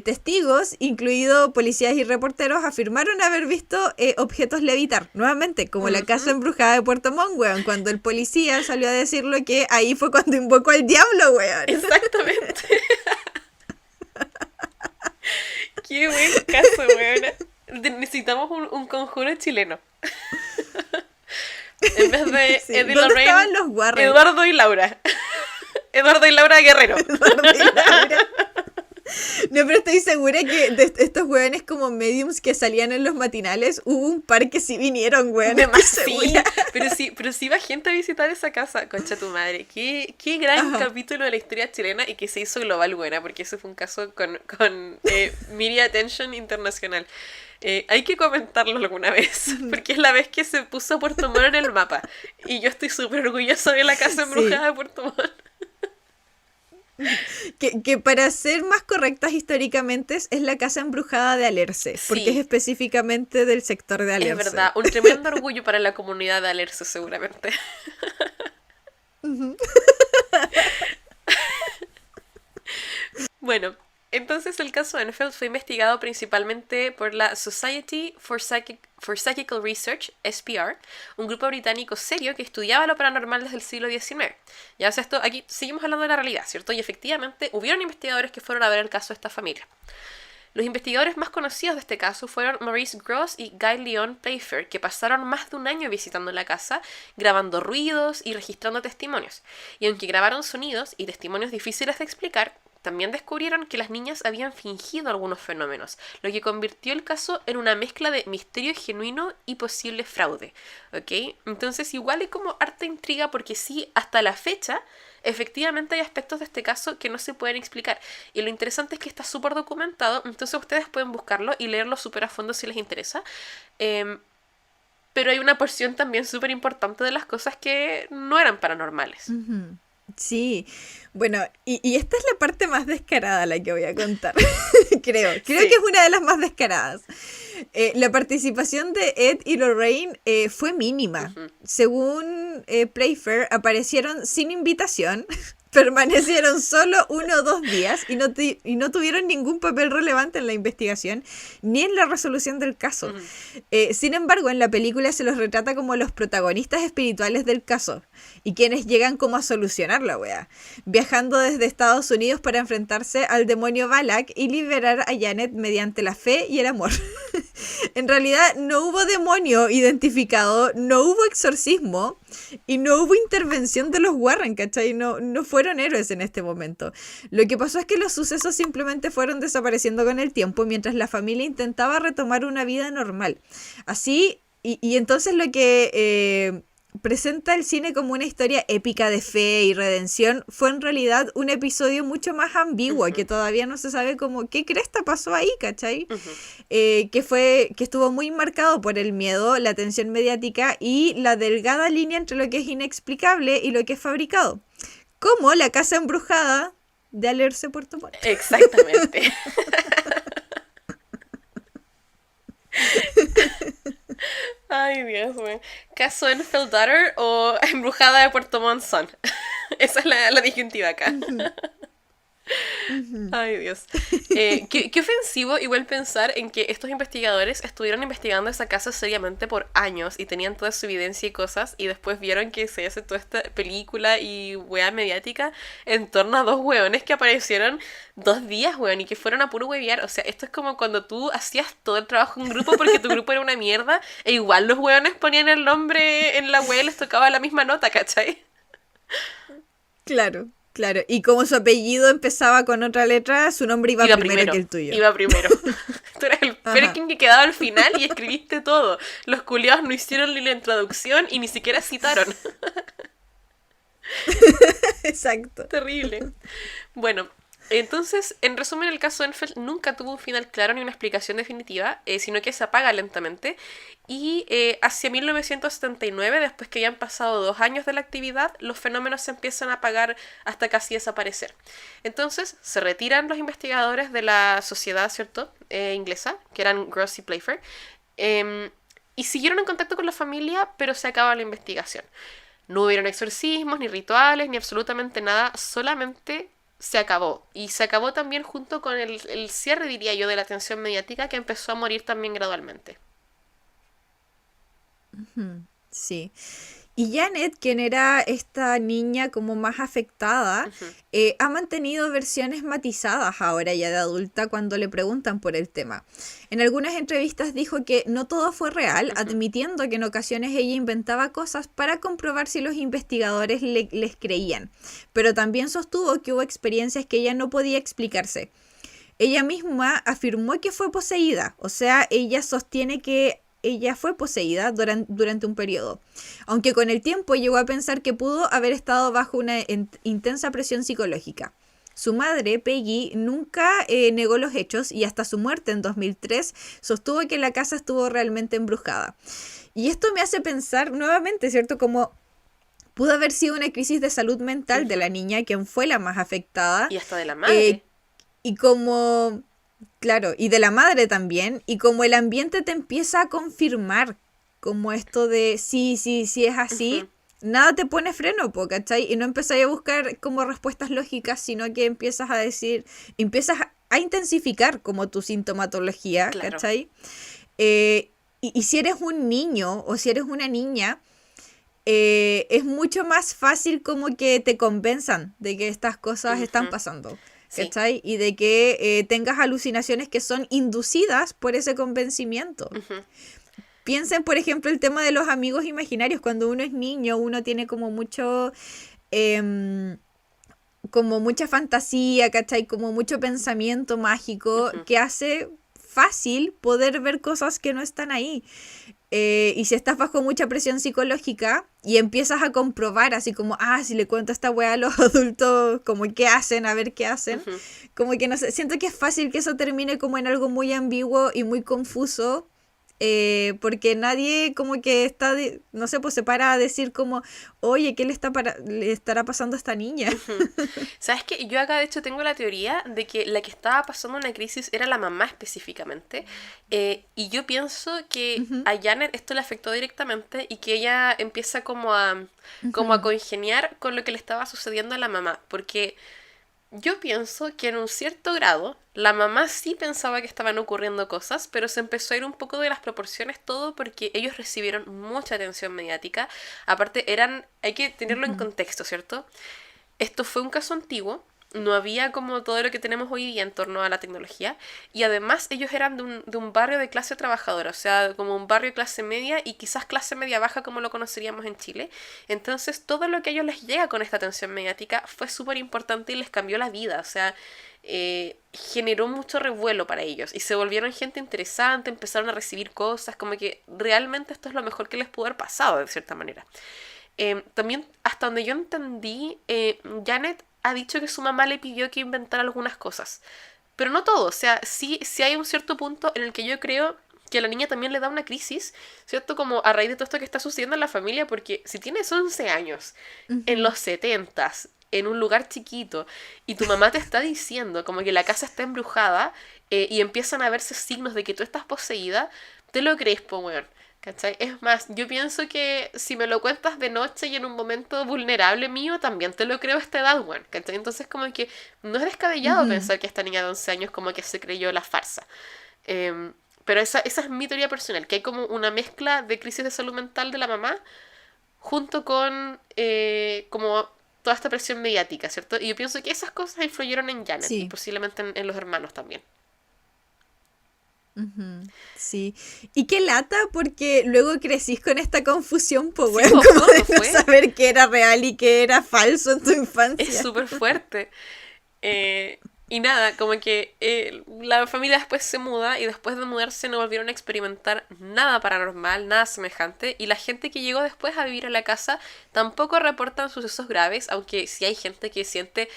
Testigos, incluidos policías y reporteros, afirmaron haber visto objetos levitar, nuevamente, como la casa embrujada de Puerto Montt, weón, cuando el policía salió a decirlo que ahí fue cuando invocó al diablo, weón. Exactamente. Qué buen caso, weón. Necesitamos un conjuro chileno. En vez de Sí. Eddie ¿Dónde Lorraine, estaban los Warren? Eduardo y Laura. Eduardo y Laura Guerrero. Eduardo y Laura. No, pero estoy segura que de estos weones como mediums que salían en los matinales, hubo un par que sí vinieron, weón. Sí, pero sí va gente a visitar esa casa, concha tu madre. Qué gran capítulo de la historia chilena y que se hizo global, buena, porque ese fue un caso con media attention internacional. Hay que comentarlo alguna vez, porque es la vez que se puso Puerto Montt en el mapa. Y yo estoy súper orgullosa de la casa embrujada de Puerto Montt. Que para ser más correctas históricamente es la casa embrujada de Alerce, porque es específicamente del sector de Alerce. Es verdad, un tremendo orgullo para la comunidad de Alerce seguramente. Bueno, entonces el caso Enfield fue investigado principalmente por la Society for Psychical Research, SPR, un grupo británico serio que estudiaba lo paranormal desde el siglo XIX. Ya, o sea, aquí seguimos hablando de la realidad, ¿cierto? Y efectivamente hubieron investigadores que fueron a ver el caso de esta familia. Los investigadores más conocidos de este caso fueron Maurice Gross y Guy Leon Playfair, que pasaron más de un año visitando la casa, grabando ruidos y registrando testimonios. Y aunque grabaron sonidos y testimonios difíciles de explicar, también descubrieron que las niñas habían fingido algunos fenómenos, lo que convirtió el caso en una mezcla de misterio genuino y posible fraude, ¿ok? Entonces igual hay como harta intriga porque sí, hasta la fecha, efectivamente hay aspectos de este caso que no se pueden explicar. Y lo interesante es que está súper documentado, entonces ustedes pueden buscarlo y leerlo súper a fondo si les interesa. Pero hay una porción también súper importante de las cosas que no eran paranormales. Sí, bueno, y esta es la parte más descarada la que voy a contar, creo Sí. que es una de las más descaradas. La participación de Ed y Lorraine fue mínima. Según Playfair, aparecieron sin invitación, permanecieron solo 1 o 2 días y no tuvieron ningún papel relevante en la investigación ni en la resolución del caso. Sin embargo, en la película se los retrata como los protagonistas espirituales del caso y quienes llegan como a solucionar la wea, viajando desde Estados Unidos para enfrentarse al demonio Valak y liberar a Janet mediante la fe y el amor. En realidad no hubo demonio identificado, no hubo exorcismo y no hubo intervención de los Warren, ¿cachai? No fueron héroes en este momento. Lo que pasó es que los sucesos simplemente fueron desapareciendo con el tiempo mientras la familia intentaba retomar una vida normal. Así, y entonces lo que presenta el cine como una historia épica de fe y redención fue en realidad un episodio mucho más ambiguo, que todavía no se sabe como qué cresta pasó ahí, ¿cachai? Que estuvo muy marcado por el miedo, la tensión mediática y la delgada línea entre lo que es inexplicable y lo que es fabricado. Como la casa embrujada de Alerce Puerto Montt. Exactamente. Ay, Dios mío. ¿Caso Enfield Daughter o Embrujada de Puerto Montt Son? Esa es la disyuntiva acá. Ay, Dios. Qué ofensivo igual pensar en que estos investigadores estuvieron investigando esa casa seriamente por años y tenían toda su evidencia y cosas, y después vieron que se hace toda esta película y wea mediática en torno a dos hueones que aparecieron 2 días, weón, y que fueron a puro huevear. O sea, esto es como cuando tú hacías todo el trabajo en grupo porque tu grupo era una mierda, e igual los hueones ponían el nombre en la wea y les tocaba la misma nota, ¿cachai? Claro. Claro, y como su apellido empezaba con otra letra, su nombre iba primero que el tuyo. Iba primero. Tú eras el Perkin que quedaba al final y escribiste todo. Los culiados no hicieron ni la introducción y ni siquiera citaron. Exacto. Terrible. Bueno, entonces, en resumen, el caso Enfield nunca tuvo un final claro ni una explicación definitiva, sino que se apaga lentamente. Y hacia 1979, después que ya han pasado 2 años de la actividad, los fenómenos se empiezan a apagar hasta casi desaparecer. Entonces, se retiran los investigadores de la sociedad, ¿cierto?, inglesa, que eran Gross y Playfair, y siguieron en contacto con la familia, pero se acaba la investigación. No hubieron exorcismos, ni rituales, ni absolutamente nada, solamente se acabó. Y se acabó también junto con el cierre, diría yo, de la atención mediática, que empezó a morir también gradualmente. Sí. Y Janet, quien era esta niña como más afectada, ha mantenido versiones matizadas ahora ya de adulta cuando le preguntan por el tema. En algunas entrevistas dijo que no todo fue real, admitiendo que en ocasiones ella inventaba cosas para comprobar si los investigadores les creían. Pero también sostuvo que hubo experiencias que ella no podía explicarse. Ella misma afirmó que fue poseída, o sea, ella sostiene que ella fue poseída durante un periodo, aunque con el tiempo llegó a pensar que pudo haber estado bajo una intensa presión psicológica. Su madre, Peggy, nunca negó los hechos y hasta su muerte en 2003 sostuvo que la casa estuvo realmente embrujada. Y esto me hace pensar nuevamente, ¿cierto? Como pudo haber sido una crisis de salud mental de la niña, quien fue la más afectada. Y hasta de la madre. Y como... Claro, y de la madre también, y como el ambiente te empieza a confirmar, como esto de sí es así, nada te pone freno, ¿cachai? Y no empezáis a buscar como respuestas lógicas, sino que empiezas a intensificar como tu sintomatología, Claro. ¿cachai? Y si eres un niño o si eres una niña, es mucho más fácil como que te convenzan de que estas cosas están pasando. ¿Cachai? Sí. Y de que tengas alucinaciones que son inducidas por ese convencimiento. Piensen, por ejemplo, el tema de los amigos imaginarios. Cuando uno es niño, uno tiene como mucho... como mucha fantasía, ¿cachai? Como mucho pensamiento mágico que hace fácil poder ver cosas que no están ahí. Y si estás bajo mucha presión psicológica y empiezas a comprobar así como, si le cuento esta weá a los adultos, como qué hacen, a ver qué hacen, como que no sé, siento que es fácil que eso termine como en algo muy ambiguo y muy confuso, porque nadie como que está, no sé, pues se para a decir como, oye, ¿qué le estará pasando a esta niña? ¿Sabes qué? Yo acá de hecho tengo la teoría de que la que estaba pasando una crisis era la mamá específicamente, y yo pienso que a Janet esto le afectó directamente y que ella empieza como a congeniar con lo que le estaba sucediendo a la mamá, porque yo pienso que en un cierto grado la mamá sí pensaba que estaban ocurriendo cosas, pero se empezó a ir un poco de las proporciones todo porque ellos recibieron mucha atención mediática. Aparte hay que tenerlo en contexto, ¿cierto? Esto fue un caso antiguo, no había como todo lo que tenemos hoy día en torno a la tecnología, y además ellos eran de un barrio de clase trabajadora, o sea, como un barrio de clase media y quizás clase media baja como lo conoceríamos en Chile. Entonces todo lo que a ellos les llega con esta atención mediática fue súper importante y les cambió la vida, o sea, generó mucho revuelo para ellos y se volvieron gente interesante, empezaron a recibir cosas, como que realmente esto es lo mejor que les pudo haber pasado de cierta manera. También, hasta donde yo entendí, Janet ha dicho que su mamá le pidió que inventara algunas cosas, pero no todo, o sea, sí hay un cierto punto en el que yo creo que a la niña también le da una crisis, ¿cierto? Como a raíz de todo esto que está sucediendo en la familia, porque si tienes 11 años, en los 70s, en un lugar chiquito y tu mamá te está diciendo como que la casa está embrujada y empiezan a verse signos de que tú estás poseída, te lo crees, po, weón. ¿Cachai? Es más, yo pienso que si me lo cuentas de noche y en un momento vulnerable mío, también te lo creo a esta edad, weón. ¿Cachai? Entonces como que no es descabellado pensar que esta niña de 11 años como que se creyó la farsa. Pero esa es mi teoría personal, que hay como una mezcla de crisis de salud mental de la mamá junto con como toda esta presión mediática, ¿cierto? Y yo pienso que esas cosas influyeron en Janet y posiblemente en los hermanos también. Sí, y qué lata porque luego crecís con esta confusión, pues Sí, bueno, po, como de ¿cómo no fue? saber qué era real y qué era falso en tu Es infancia. súper fuerte. Y nada, como que la familia después se muda y después de mudarse no volvieron a experimentar nada paranormal, nada semejante. Y la gente que llegó después a vivir a la casa tampoco reportan sucesos graves, aunque sí hay gente que siente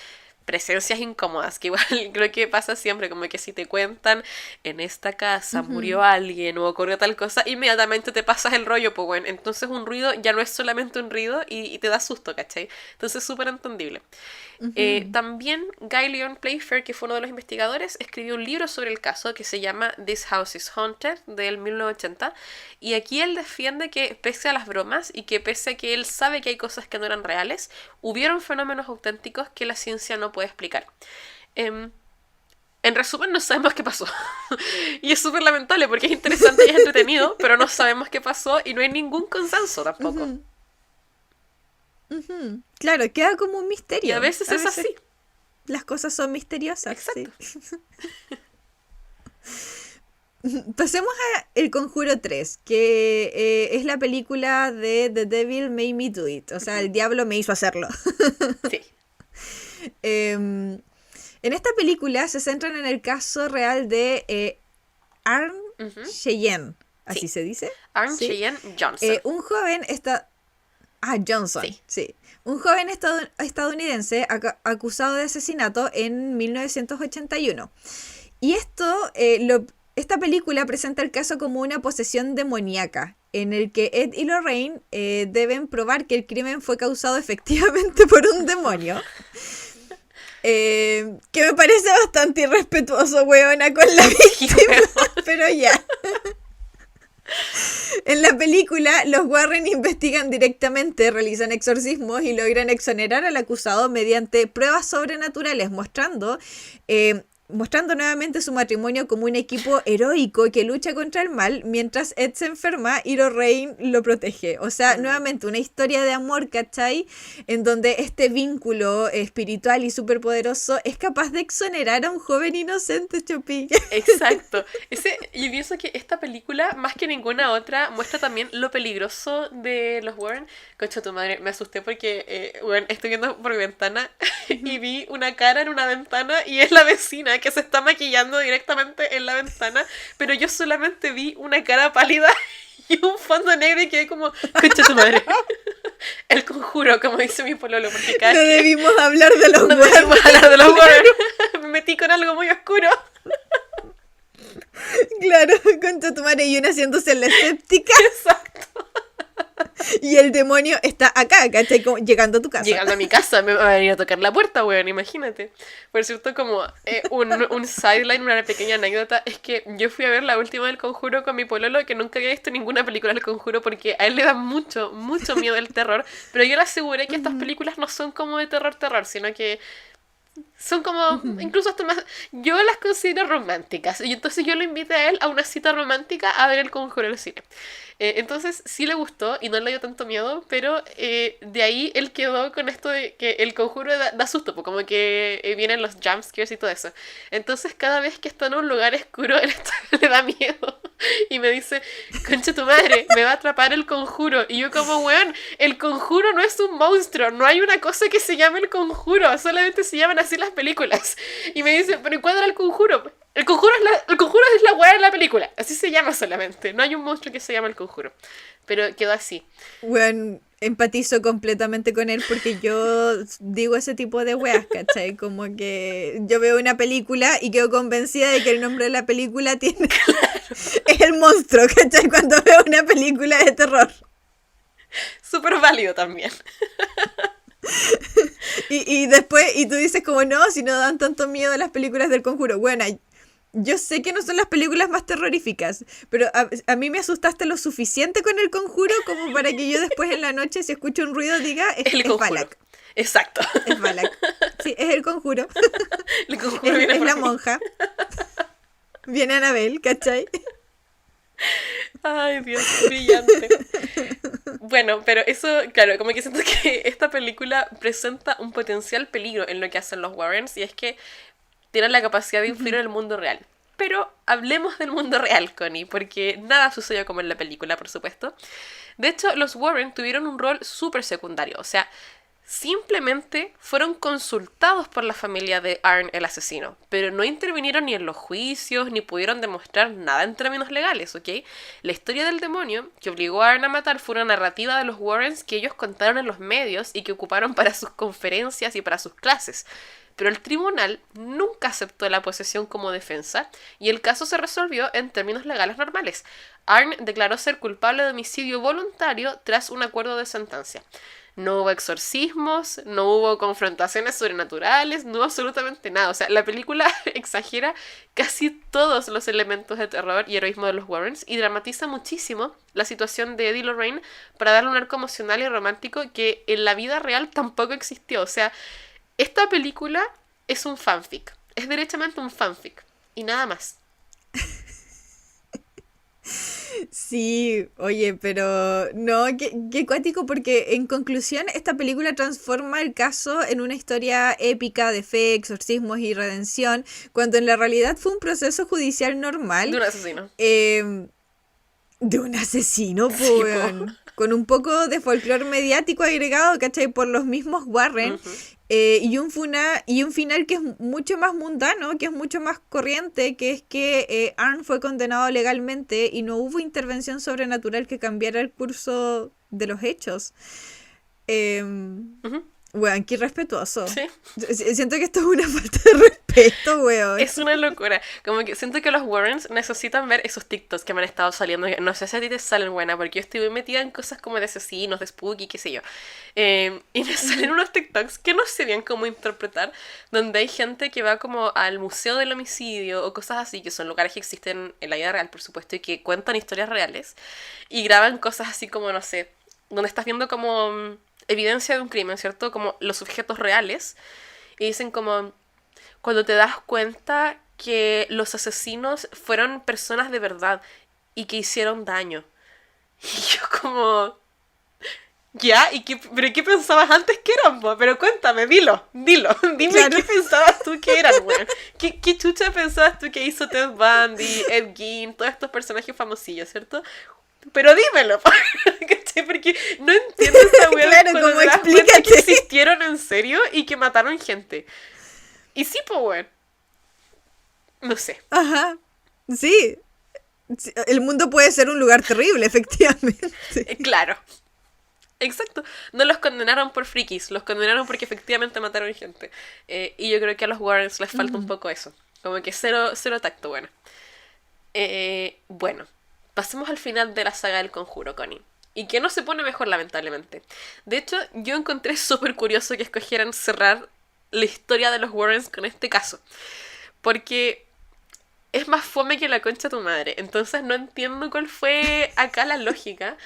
presencias incómodas, que igual creo que pasa siempre, como que si te cuentan en esta casa murió alguien o ocurrió tal cosa, inmediatamente te pasas el rollo, pues bueno, entonces un ruido ya no es solamente un ruido y te da susto, ¿cachai? Entonces súper entendible. También Guy Leon Playfair, que fue uno de los investigadores, escribió un libro sobre el caso que se llama This House is Haunted, del 1980, y aquí él defiende que pese a las bromas y que pese a que él sabe que hay cosas que no eran reales, hubieron fenómenos auténticos que la ciencia no puede explicar. En resumen, no sabemos qué pasó. Y es súper lamentable porque es interesante y es entretenido, pero no sabemos qué pasó y no hay ningún consenso tampoco. Claro, queda como un Y misterio. a veces es así. Las cosas son misteriosas. Exacto. Sí. Pasemos a El Conjuro 3, que es la película de The Devil Made Me Do It. O sea, el diablo me hizo hacerlo. Sí. En esta película se centran en el caso real de Arne Cheyenne. ¿Así Sí. se dice? Arne Sí. Cheyenne Johnson. Un joven Johnson. Sí. Sí. Un joven estadounidense acusado de asesinato en 1981. Y esta película presenta el caso como una posesión demoníaca, en el que Ed y Lorraine deben probar que el crimen fue causado efectivamente por un demonio. Que me parece bastante irrespetuoso, weona, con la víctima, pero ya. En la película, los Warren investigan directamente, realizan exorcismos y logran exonerar al acusado mediante pruebas sobrenaturales, mostrando nuevamente su matrimonio como un equipo heroico que lucha contra el mal mientras Ed se enferma y Lorraine lo protege. O sea, nuevamente una historia de amor, ¿cachai? En donde este vínculo espiritual y superpoderoso es capaz de exonerar a un joven inocente, Chopilla. Exacto. Yo pienso que esta película, más que ninguna otra, muestra también lo peligroso de los Warren. Concha tu madre, me asusté porque bueno, estoy viendo por mi ventana y vi una cara en una ventana y es la vecina que se está maquillando directamente en la ventana, pero yo solamente vi una cara pálida y un fondo negro y quedé como, concha tu madre. El Conjuro, como dice mi pololo, porque cada No vez que debimos hablar de los no Warren. debemos hablar de los Warren, me metí con algo muy oscuro. Claro, concha tu madre y una haciéndose la escéptica Exacto. y el demonio está acá, ¿cachai? Como llegando a tu casa. Llegando a mi casa, me va a venir a tocar la puerta, weón, imagínate. Por cierto, como un sideline, una pequeña anécdota, es que yo fui a ver la última del Conjuro con mi pololo, que nunca había visto ninguna película del Conjuro, porque a él le da mucho, mucho miedo el terror, pero yo le aseguré que estas películas no son como de terror, sino que son como, incluso hasta más, yo las considero románticas, y entonces yo lo invité a él a una cita romántica a ver El Conjuro en el cine. Entonces sí le gustó y no le dio tanto miedo, pero de ahí él quedó con esto de que El Conjuro da susto, pues como que vienen los jumpscares y todo eso. Entonces cada vez que está en un lugar oscuro, él le da miedo y me dice, concha tu madre, me va a atrapar El Conjuro. Y yo como, weón, El Conjuro no es un monstruo, no hay una cosa que se llame El Conjuro, solamente se llaman así las películas. Y me dice, pero ¿y cuál era El Conjuro? El conjuro es la weá de la película. Así se llama solamente. No hay un monstruo que se llama El Conjuro. Pero quedó así. Bueno, empatizo completamente con él porque yo digo ese tipo de weas, ¿cachai? Como que yo veo una película y quedo convencida de que el nombre de la película tiene... es el monstruo, ¿cachai? Cuando veo una película de terror. Súper válido también. Y después, y tú dices como, no, si no dan tanto miedo a las películas del Conjuro. Bueno, yo sé que no son las películas más terroríficas, pero a mí me asustaste lo suficiente con el Conjuro como para que yo después en la noche, si escucho un ruido, diga, El es Conjuro. Balak. Exacto. Es Balak. Sí, es el Conjuro. El Conjuro viene Es por la mí. monja. Viene Anabel, ¿cachai? Ay, Dios, brillante. Bueno, pero eso, claro, como que siento que esta película presenta un potencial peligro en lo que hacen los Warrens, y es que tienen la capacidad de influir en el mundo real. Pero hablemos del mundo real, Connie, porque nada sucedió como en la película, por supuesto. De hecho, los Warren tuvieron un rol súper secundario, o sea, simplemente fueron consultados por la familia de Arn el asesino, pero no intervinieron ni en los juicios, ni pudieron demostrar nada en términos legales, ¿ok? La historia del demonio que obligó a Arn a matar fue una narrativa de los Warrens que ellos contaron en los medios y que ocuparon para sus conferencias y para sus clases. Pero el tribunal nunca aceptó la posesión como defensa y el caso se resolvió en términos legales normales. Arn declaró ser culpable de homicidio voluntario tras un acuerdo de sentencia. No hubo exorcismos, no hubo confrontaciones sobrenaturales, no hubo absolutamente nada. O sea, la película exagera casi todos los elementos de terror y heroísmo de los Warrens y dramatiza muchísimo la situación de Eddie Lorraine para darle un arco emocional y romántico que en la vida real tampoco existió. O sea, esta película es un fanfic. Es derechamente un fanfic. Y nada más. Sí, oye, pero no, qué cuático, porque en conclusión esta película transforma el caso en una historia épica de fe, exorcismos y redención, cuando en la realidad fue un proceso judicial normal. De un asesino. De un asesino, Sí, po. con un poco de folclore mediático agregado, ¿cachai? Por los mismos Warren. Ujú. Y un final que es mucho más mundano, que es mucho más corriente, que es que Arn fue condenado legalmente y no hubo intervención sobrenatural que cambiara el curso de los hechos. Ujú. Weón, qué irrespetuoso. Sí. Siento que esto es una falta de respeto, weón. Es una locura. Como que siento que los Warrens necesitan ver esos TikToks que me han estado saliendo. No sé si a ti te salen, buena, porque yo estoy muy metida en cosas como de asesinos, de spooky, qué sé yo. Y me salen unos TikToks que no sé bien cómo interpretar, donde hay gente que va como al museo del homicidio o cosas así, que son lugares que existen en la vida real, por supuesto, y que cuentan historias reales, y graban cosas así como, no sé, donde estás viendo como evidencia de un crimen, ¿cierto? Como los objetos reales, y dicen como, cuando te das cuenta que los asesinos fueron personas de verdad y que hicieron daño. Y yo como, ¿ya? ¿Pero qué pensabas antes que eran, po? Pero cuéntame, dilo, dime Claro. qué pensabas tú que eran, weón. ¿Qué chucha pensabas tú que hizo Ted Bundy, Ed Gein, todos estos personajes famosillos, ¿cierto? Pero dímelo, po. ¿Cachai? Porque no entiendo esa weá Claro, cuando como te das cuenta que explícate. existieron en serio y que mataron gente. Y sí, po, weón. No sé. Ajá. Sí. Sí, el mundo puede ser un lugar terrible, efectivamente. Claro. Exacto. No los condenaron por frikis, los condenaron porque efectivamente mataron gente. Y yo creo que a los Warrens les falta un poco eso. Como que cero tacto, bueno. Bueno, pasemos al final de la saga del Conjuro, Connie. Y que no se pone mejor, lamentablemente. De hecho, yo encontré súper curioso que escogieran cerrar la historia de los Warrens con este caso. Porque es más fome que la concha de tu madre. Entonces no entiendo cuál fue acá la lógica.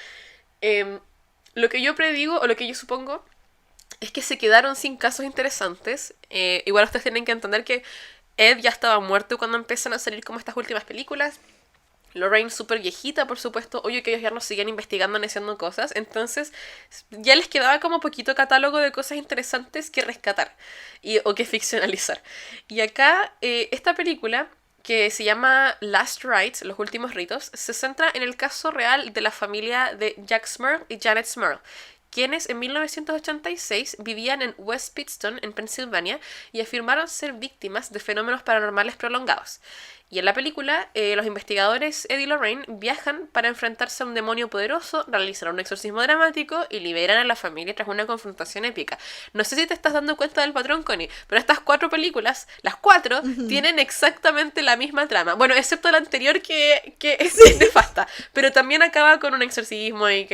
Lo que yo predigo, o lo que yo supongo, es que se quedaron sin casos interesantes. Igual ustedes tienen que entender que Ed ya estaba muerto cuando empiezan a salir como estas últimas películas. Lorraine súper viejita, por supuesto. Oye, que ellos ya no siguen investigando ni haciendo cosas. Entonces, ya les quedaba como poquito catálogo de cosas interesantes que rescatar o que ficcionalizar. Y acá, esta película, que se llama Last Rites, Los Últimos Ritos, se centra en el caso real de la familia de Jack Smurl y Janet Smurl, quienes en 1986 vivían en West Pittston, en Pensilvania, y afirmaron ser víctimas de fenómenos paranormales prolongados. Y en la película, los investigadores Ed y Lorraine viajan para enfrentarse a un demonio poderoso, realizar un exorcismo dramático y liberan a la familia tras una confrontación épica. No sé si te estás dando cuenta del patrón, Connie, pero estas 4 películas, las 4, tienen exactamente la misma trama. Bueno, excepto la anterior que es nefasta, pero también acaba con un exorcismo y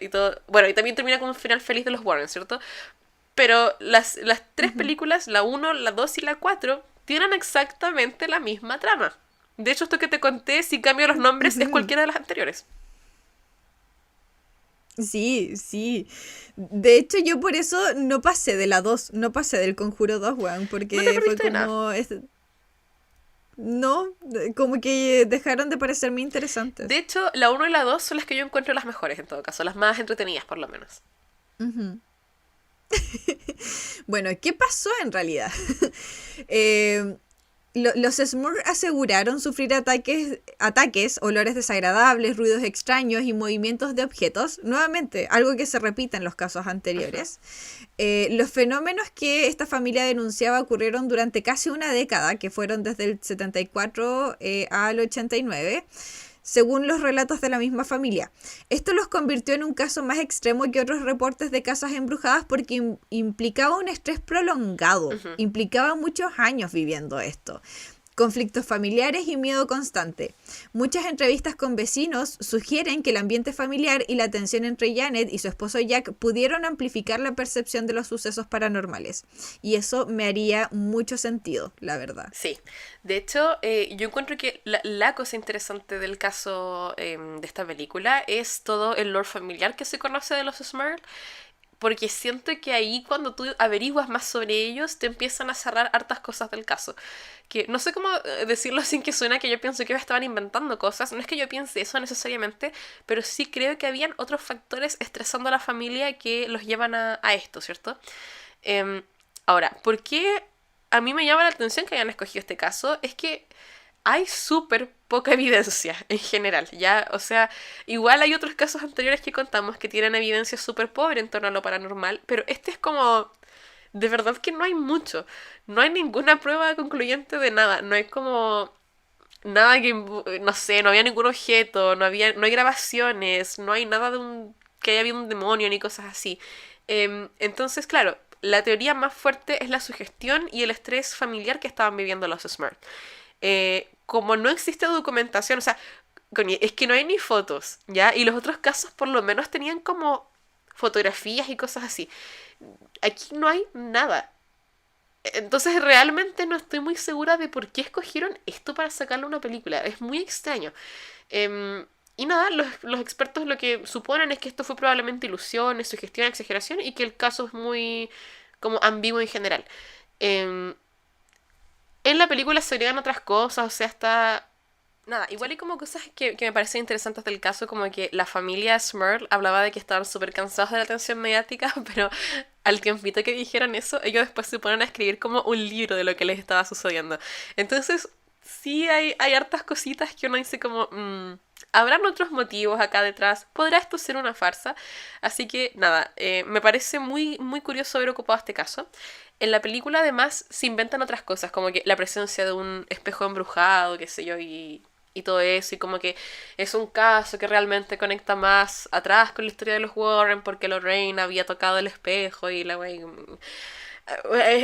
todo. Bueno, y también termina con un final feliz de los Warren, ¿cierto? Pero las tres películas, la 1, la 2 y la 4, tienen exactamente la misma trama. De hecho, esto que te conté, si cambio los nombres, es cualquiera de las anteriores. Sí, sí. De hecho, yo por eso no pasé de la 2, no pasé del Conjuro 2, weón, No te porque fue perdiste de nada. como... no, como que dejaron de parecerme interesantes. De hecho, la 1 y la 2 son las que yo encuentro las mejores, en todo caso. Las más entretenidas, por lo menos. Ujú. Bueno, ¿qué pasó en realidad? Los Smurfs aseguraron sufrir ataques, olores desagradables, ruidos extraños y movimientos de objetos. Nuevamente, algo que se repite en los casos anteriores. Los fenómenos que esta familia denunciaba ocurrieron durante casi una década, que fueron desde el 74 al 89, según los relatos de la misma familia. Esto los convirtió en un caso más extremo que otros reportes de casas embrujadas porque implicaba un estrés prolongado, implicaba muchos años viviendo esto. Conflictos familiares y miedo constante. Muchas entrevistas con vecinos sugieren que el ambiente familiar y la tensión entre Janet y su esposo Jack pudieron amplificar la percepción de los sucesos paranormales. Y eso me haría mucho sentido, la verdad. Sí. De hecho, yo encuentro que la cosa interesante del caso de esta película es todo el lore familiar que se conoce de los Smurl. Porque siento que ahí cuando tú averiguas más sobre ellos te empiezan a cerrar hartas cosas del caso. Que no sé cómo decirlo sin que suena que yo pienso que ellos estaban inventando cosas. No es que yo piense eso necesariamente, pero sí creo que habían otros factores estresando a la familia que los llevan a esto, ¿cierto? Ahora, ¿por qué a mí me llama la atención que hayan escogido este caso? Es que hay súper poca evidencia en general, ¿ya? O sea, igual hay otros casos anteriores que contamos que tienen evidencia súper pobre en torno a lo paranormal, pero este es como... De verdad que no hay mucho. No hay ninguna prueba concluyente de nada. No hay como... Nada que... No sé, no había ningún objeto, no hay grabaciones, no hay nada de que haya habido un demonio ni cosas así. Entonces, claro, la teoría más fuerte es la sugestión y el estrés familiar que estaban viviendo los Smurfs. Como no existe documentación, o sea, es que no hay ni fotos, ¿ya? Y los otros casos por lo menos tenían como fotografías y cosas así. Aquí no hay nada. Entonces realmente no estoy muy segura de por qué escogieron esto para sacarle una película. Es muy extraño. Y nada, los expertos lo que suponen es que esto fue probablemente ilusión, sugestión, exageración y que el caso es muy como ambiguo en general. En la película se agregan otras cosas, o sea, está... Nada, igual hay como cosas que me parecen interesantes del caso, como que la familia Smurl hablaba de que estaban súper cansados de la atención mediática, pero al tiempito que dijeron eso, ellos después se ponen a escribir como un libro de lo que les estaba sucediendo. Entonces, sí hay hartas cositas que uno dice como... ¿habrán otros motivos acá detrás? ¿Podrá esto ser una farsa? Así que, nada, me parece muy, muy curioso haber ocupado este caso. En la película, además, se inventan otras cosas, como que la presencia de un espejo embrujado, qué sé yo, y todo eso, y como que es un caso que realmente conecta más atrás con la historia de los Warren, porque Lorraine había tocado el espejo y la wey...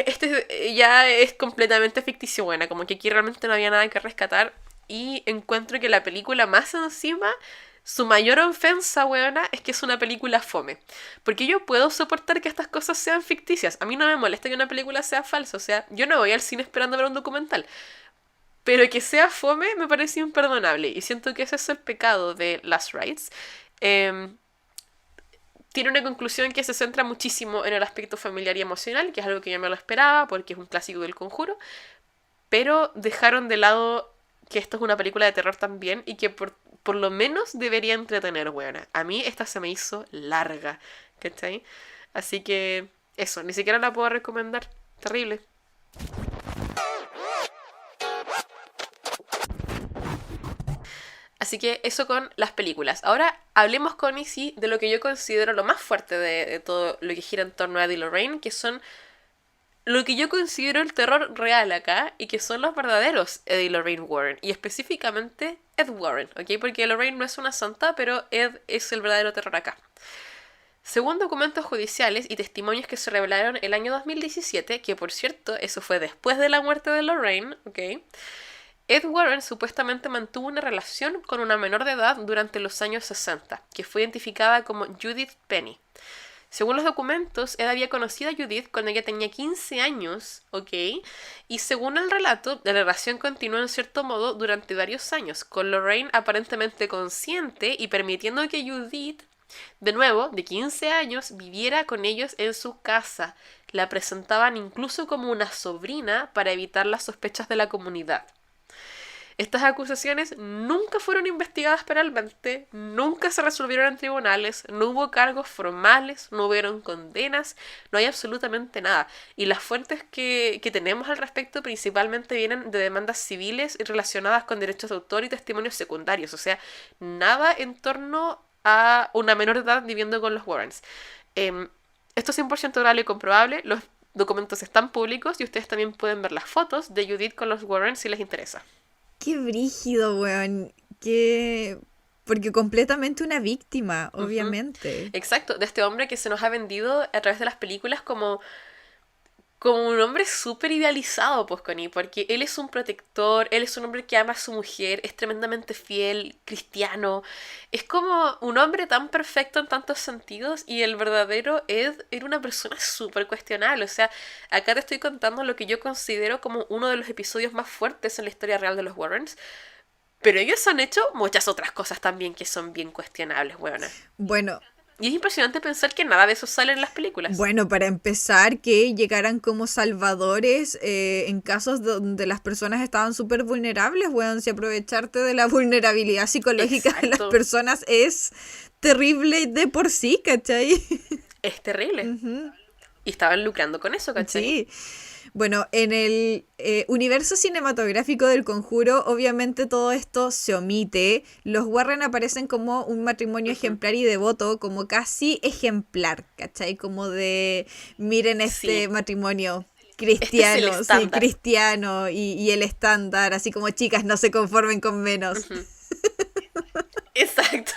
Este ya es completamente ficticio, buena, como que aquí realmente no había nada que rescatar, y encuentro que la película más encima... Su mayor ofensa, weona, es que es una película fome. Porque yo puedo soportar que estas cosas sean ficticias. A mí no me molesta que una película sea falsa. O sea, yo no voy al cine esperando ver un documental. Pero que sea fome me parece imperdonable. Y siento que ese es el pecado de Last Rites. Tiene una conclusión que se centra muchísimo en el aspecto familiar y emocional, que es algo que yo me lo esperaba, porque es un clásico del Conjuro. Pero dejaron de lado que esto es una película de terror también y que por lo menos debería entretener, weona. A mí esta se me hizo larga, ¿cachai? Así que eso, ni siquiera la puedo recomendar. Terrible. Así que eso con las películas. Ahora hablemos con Izzy de lo que yo considero lo más fuerte de todo lo que gira en torno a Eddie Lorraine, que son lo que yo considero el terror real acá, y que son los verdaderos Ed y Lorraine Warren, y específicamente Ed Warren, ¿ok? Porque Lorraine no es una santa, pero Ed es el verdadero terror acá. Según documentos judiciales y testimonios que se revelaron el año 2017, que por cierto, eso fue después de la muerte de Lorraine, ¿ok? Ed Warren supuestamente mantuvo una relación con una menor de edad durante los años 60, que fue identificada como Judith Penny. Según los documentos, Ed había conocido a Judith cuando ella tenía 15 años, ¿ok? Y según el relato, la relación continuó en cierto modo durante varios años, con Lorraine aparentemente consciente y permitiendo que Judith, de nuevo, de 15 años, viviera con ellos en su casa. La presentaban incluso como una sobrina para evitar las sospechas de la comunidad. Estas acusaciones nunca fueron investigadas penalmente, nunca se resolvieron en tribunales, no hubo cargos formales, no hubieron condenas, no hay absolutamente nada. Y las fuentes que tenemos al respecto principalmente vienen de demandas civiles relacionadas con derechos de autor y testimonios secundarios, o sea, nada en torno a una menor de edad viviendo con los Warrens. Esto es 100% real y comprobable, los documentos están públicos y ustedes también pueden ver las fotos de Judith con los Warrens si les interesa. Qué brígido, weón. Porque completamente una víctima, obviamente. Exacto, de este hombre que se nos ha vendido a través de las películas como un hombre súper idealizado, pues, Connie, porque él es un protector, él es un hombre que ama a su mujer, es tremendamente fiel, cristiano, es como un hombre tan perfecto en tantos sentidos, y el verdadero Ed era una persona súper cuestionable. O sea, acá te estoy contando lo que yo considero como uno de los episodios más fuertes en la historia real de los Warrens, pero ellos han hecho muchas otras cosas también que son bien cuestionables, weona. Bueno, Y es impresionante pensar que nada de eso sale en las películas. Bueno, para empezar, que llegaran como salvadores en casos donde las personas estaban súper vulnerables, weón. Si aprovecharte de la vulnerabilidad psicológica de las Exacto. personas es terrible de por sí, ¿cachai? Es terrible. Y estaban lucrando con eso, ¿cachai? Sí. Bueno, en el universo cinematográfico del Conjuro, obviamente todo esto se omite. Los Warren aparecen como un matrimonio ejemplar y devoto, como casi ejemplar, ¿cachai? Como de, miren este Sí. matrimonio Este es el cristiano, sí, estándar. cristiano y el estándar, así como chicas, no se conformen con menos. Exacto.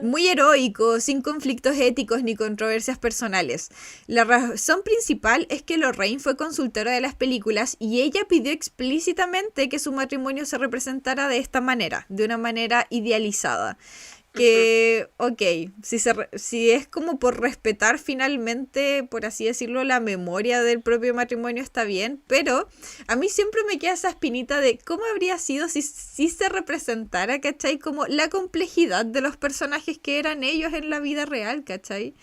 Muy heroico, sin conflictos éticos ni controversias personales. La razón principal es que Lorraine fue consultora de las películas y ella pidió explícitamente que su matrimonio se representara de esta manera, de una manera idealizada. Que, ok, si es como por respetar finalmente, por así decirlo, la memoria del propio matrimonio está bien, pero a mí siempre me queda esa espinita de cómo habría sido si se representara, ¿cachai? Como la complejidad de los personajes que eran ellos en la vida real, ¿cachai?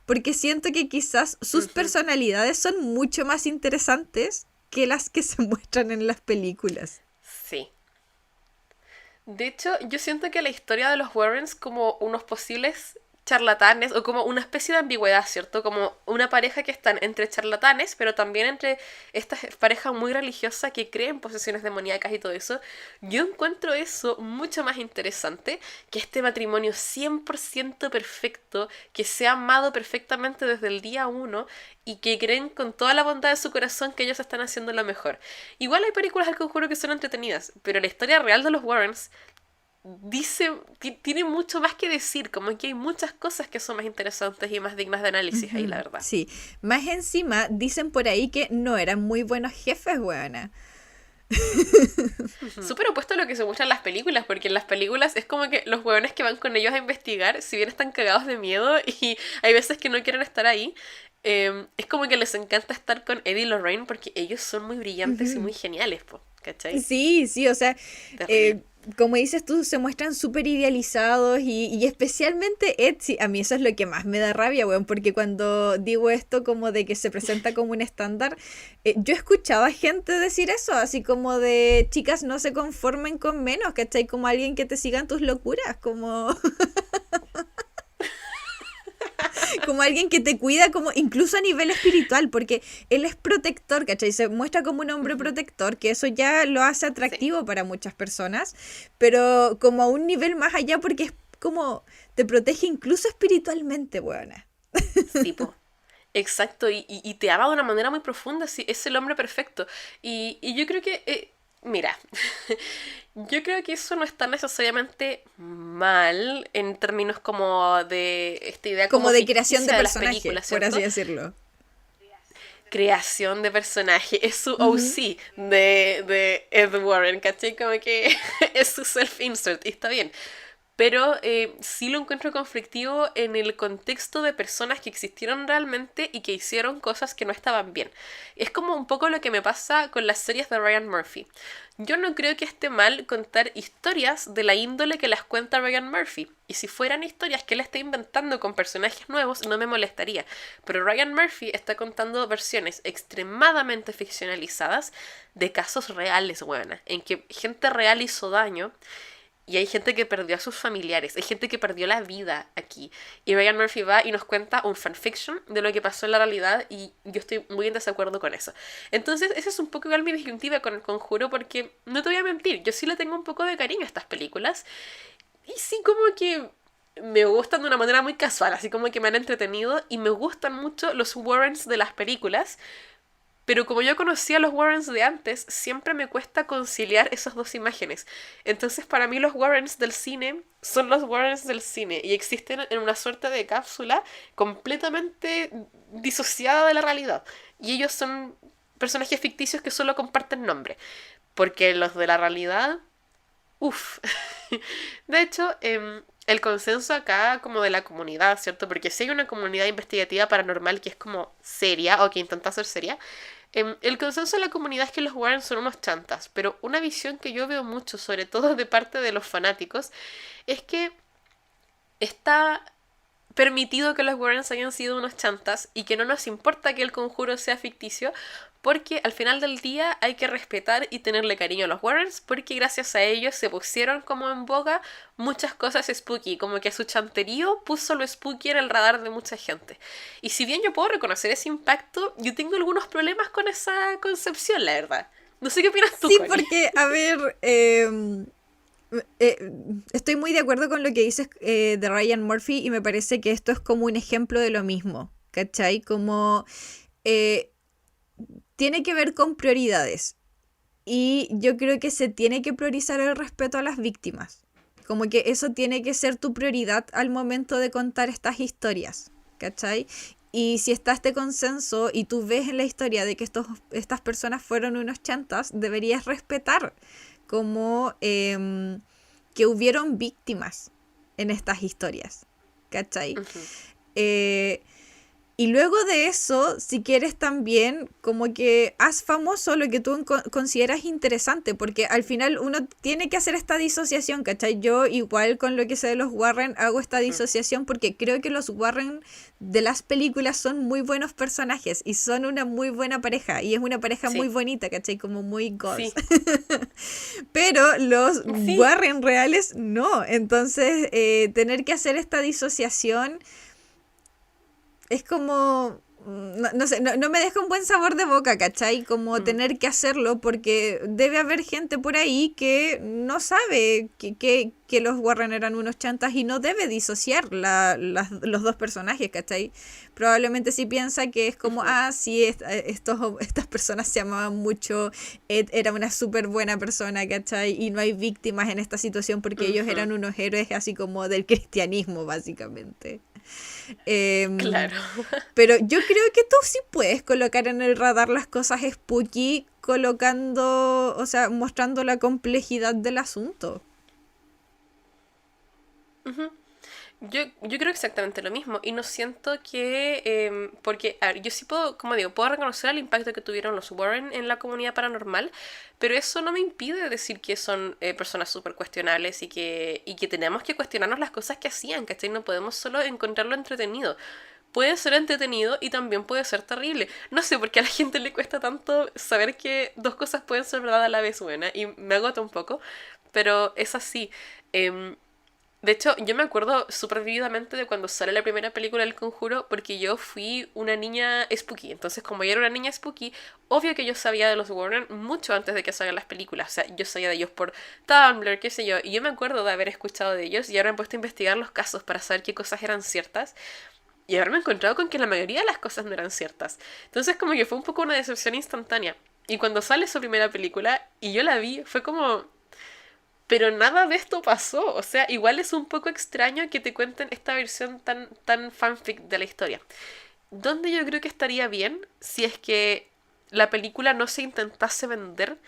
Porque siento que quizás sus personalidades son mucho más interesantes que las que se muestran en las películas. Sí. De hecho, yo siento que la historia de los Warrens como unos posibles charlatanes o como una especie de ambigüedad, ¿cierto? Como una pareja que están entre charlatanes, pero también entre esta pareja muy religiosa que cree en posesiones demoníacas y todo eso. Yo encuentro eso mucho más interesante que este matrimonio 100% perfecto, que se ha amado perfectamente desde el día 1 y que creen con toda la bondad de su corazón que ellos están haciendo lo mejor. Igual hay películas del Conjuro que son entretenidas, pero la historia real de los Warrens tiene mucho más que decir, como que hay muchas cosas que son más interesantes y más dignas de análisis ahí, la verdad. Sí, más encima dicen por ahí que no eran muy buenos jefes, weona. Súper opuesto a lo que se muestra en las películas, porque en las películas es como que los hueones que van con ellos a investigar, si bien están cagados de miedo y hay veces que no quieren estar ahí, es como que les encanta estar con Eddie y Lorraine porque ellos son muy brillantes y muy geniales, po, ¿cachai? Sí, sí, o sea, Terrible. como dices tú, se muestran súper idealizados y especialmente Ed, sí, a mí eso es lo que más me da rabia, weón, porque cuando digo esto como de que se presenta como un estándar, yo escuchaba gente decir eso, así como de chicas no se conformen con menos, ¿cachai? Como alguien que te siga en tus locuras, como... como alguien que te cuida, como incluso a nivel espiritual, porque él es protector, ¿cachai? Se muestra como un hombre protector, que eso ya lo hace atractivo para muchas personas, pero como a un nivel más allá, porque es como te protege incluso espiritualmente, buena. Sí, po. Exacto, y te ama de una manera muy profunda, sí, es el hombre perfecto. Y yo creo que, mira, yo creo que eso no está necesariamente mal en términos como de esta idea Como de ficticia creación de las personaje, películas, por ¿cierto? así decirlo. Creación de personaje, es su OC de Ed Warren, ¿cachai? Como que es su self-insert, y está bien. Pero sí lo encuentro conflictivo en el contexto de personas que existieron realmente y que hicieron cosas que no estaban bien. Es como un poco lo que me pasa con las series de Ryan Murphy. Yo no creo que esté mal contar historias de la índole que las cuenta Ryan Murphy. Y si fueran historias que él está inventando con personajes nuevos, no me molestaría. Pero Ryan Murphy está contando versiones extremadamente ficcionalizadas de casos reales, buena, en que gente real hizo daño. Y hay gente que perdió a sus familiares, hay gente que perdió la vida aquí. Y Ryan Murphy va y nos cuenta un fanfiction de lo que pasó en la realidad y yo estoy muy en desacuerdo con eso. Entonces, esa es un poco igual mi disyuntiva con El Conjuro porque, no te voy a mentir, yo sí le tengo un poco de cariño a estas películas. Y sí como que me gustan de una manera muy casual, así como que me han entretenido y me gustan mucho los Warrens de las películas. Pero como yo conocía a los Warrens de antes, siempre me cuesta conciliar esas dos imágenes. Entonces para mí los Warrens del cine son los Warrens del cine y existen en una suerte de cápsula completamente disociada de la realidad. Y ellos son personajes ficticios que solo comparten nombre. Porque los de la realidad, uff. De hecho, el consenso acá como de la comunidad, ¿cierto? Porque si hay una comunidad investigativa paranormal que es como seria o que intenta ser seria, el consenso de la comunidad es que los Warren son unos chantas, pero una visión que yo veo mucho, sobre todo de parte de los fanáticos, es que está permitido que los Warrens hayan sido unos chantas y que no nos importa que el conjuro sea ficticio porque al final del día hay que respetar y tenerle cariño a los Warrens porque gracias a ellos se pusieron como en boga muchas cosas spooky, como que su chanterío puso lo spooky en el radar de mucha gente. Y si bien yo puedo reconocer ese impacto, yo tengo algunos problemas con esa concepción, la verdad. No sé qué opinas tú, Sí, Connie. porque, a ver, estoy muy de acuerdo con lo que dices de Ryan Murphy y me parece que esto es como un ejemplo de lo mismo, ¿cachai? Como eh, tiene que ver con prioridades y yo creo que se tiene que priorizar el respeto a las víctimas, como que eso tiene que ser tu prioridad al momento de contar estas historias, ¿cachai? Y si está este consenso y tú ves en la historia de que estas personas fueron unos chantas, deberías respetar como que hubieron víctimas en estas historias, ¿cachai? Ujú. Eh, y luego de eso, si quieres también, como que haz famoso lo que tú consideras interesante, porque al final uno tiene que hacer esta disociación, ¿cachai? Yo igual con lo que sé de los Warren hago esta disociación porque creo que los Warren de las películas son muy buenos personajes y son una muy buena pareja y es una pareja muy Sí, bonita, ¿cachai? Como muy goals. sí, Pero los sí. Warren reales no. Entonces, tener que hacer esta disociación es como, no sé, no me deja un buen sabor de boca, ¿cachai? Como Mm. tener que hacerlo porque debe haber gente por ahí que no sabe que los Warren eran unos chantas y no debe disociar los dos personajes, ¿cachai? Probablemente sí piensa que es como, Ujú. sí, estas personas se amaban mucho, Ed era una súper buena persona, ¿cachai? Y no hay víctimas en esta situación porque ellos Ujú. eran unos héroes así como del cristianismo, básicamente. Em, Claro. pero yo creo que tú sí puedes colocar en el radar las cosas spooky colocando, o sea, mostrando la complejidad del asunto. Ujú. Yo creo exactamente lo mismo y no siento que, porque, a ver, yo sí puedo, como digo, puedo reconocer el impacto que tuvieron los Warren en la comunidad paranormal, pero eso no me impide decir que son personas súper cuestionables y que tenemos que cuestionarnos las cosas que hacían, ¿cachai? No podemos solo encontrarlo entretenido. Puede ser entretenido y también puede ser terrible. No sé por qué a la gente le cuesta tanto saber que dos cosas pueden ser verdad a la vez buena y me agota un poco, pero es así. Em, de hecho, yo me acuerdo súper vívidamente de cuando sale la primera película del Conjuro, porque yo fui una niña spooky. Entonces, como yo era una niña spooky, obvio que yo sabía de los Warren mucho antes de que salgan las películas. O sea, yo sabía de ellos por Tumblr, qué sé yo. Y yo me acuerdo de haber escuchado de ellos y ahora me he puesto a investigar los casos para saber qué cosas eran ciertas. Y haberme encontrado con que la mayoría de las cosas no eran ciertas. Entonces, como que fue un poco una decepción instantánea. Y cuando sale su primera película y yo la vi, fue como, pero nada de esto pasó. O sea, igual es un poco extraño que te cuenten esta versión tan fanfic de la historia. Donde yo creo que estaría bien si es que la película no se intentase vender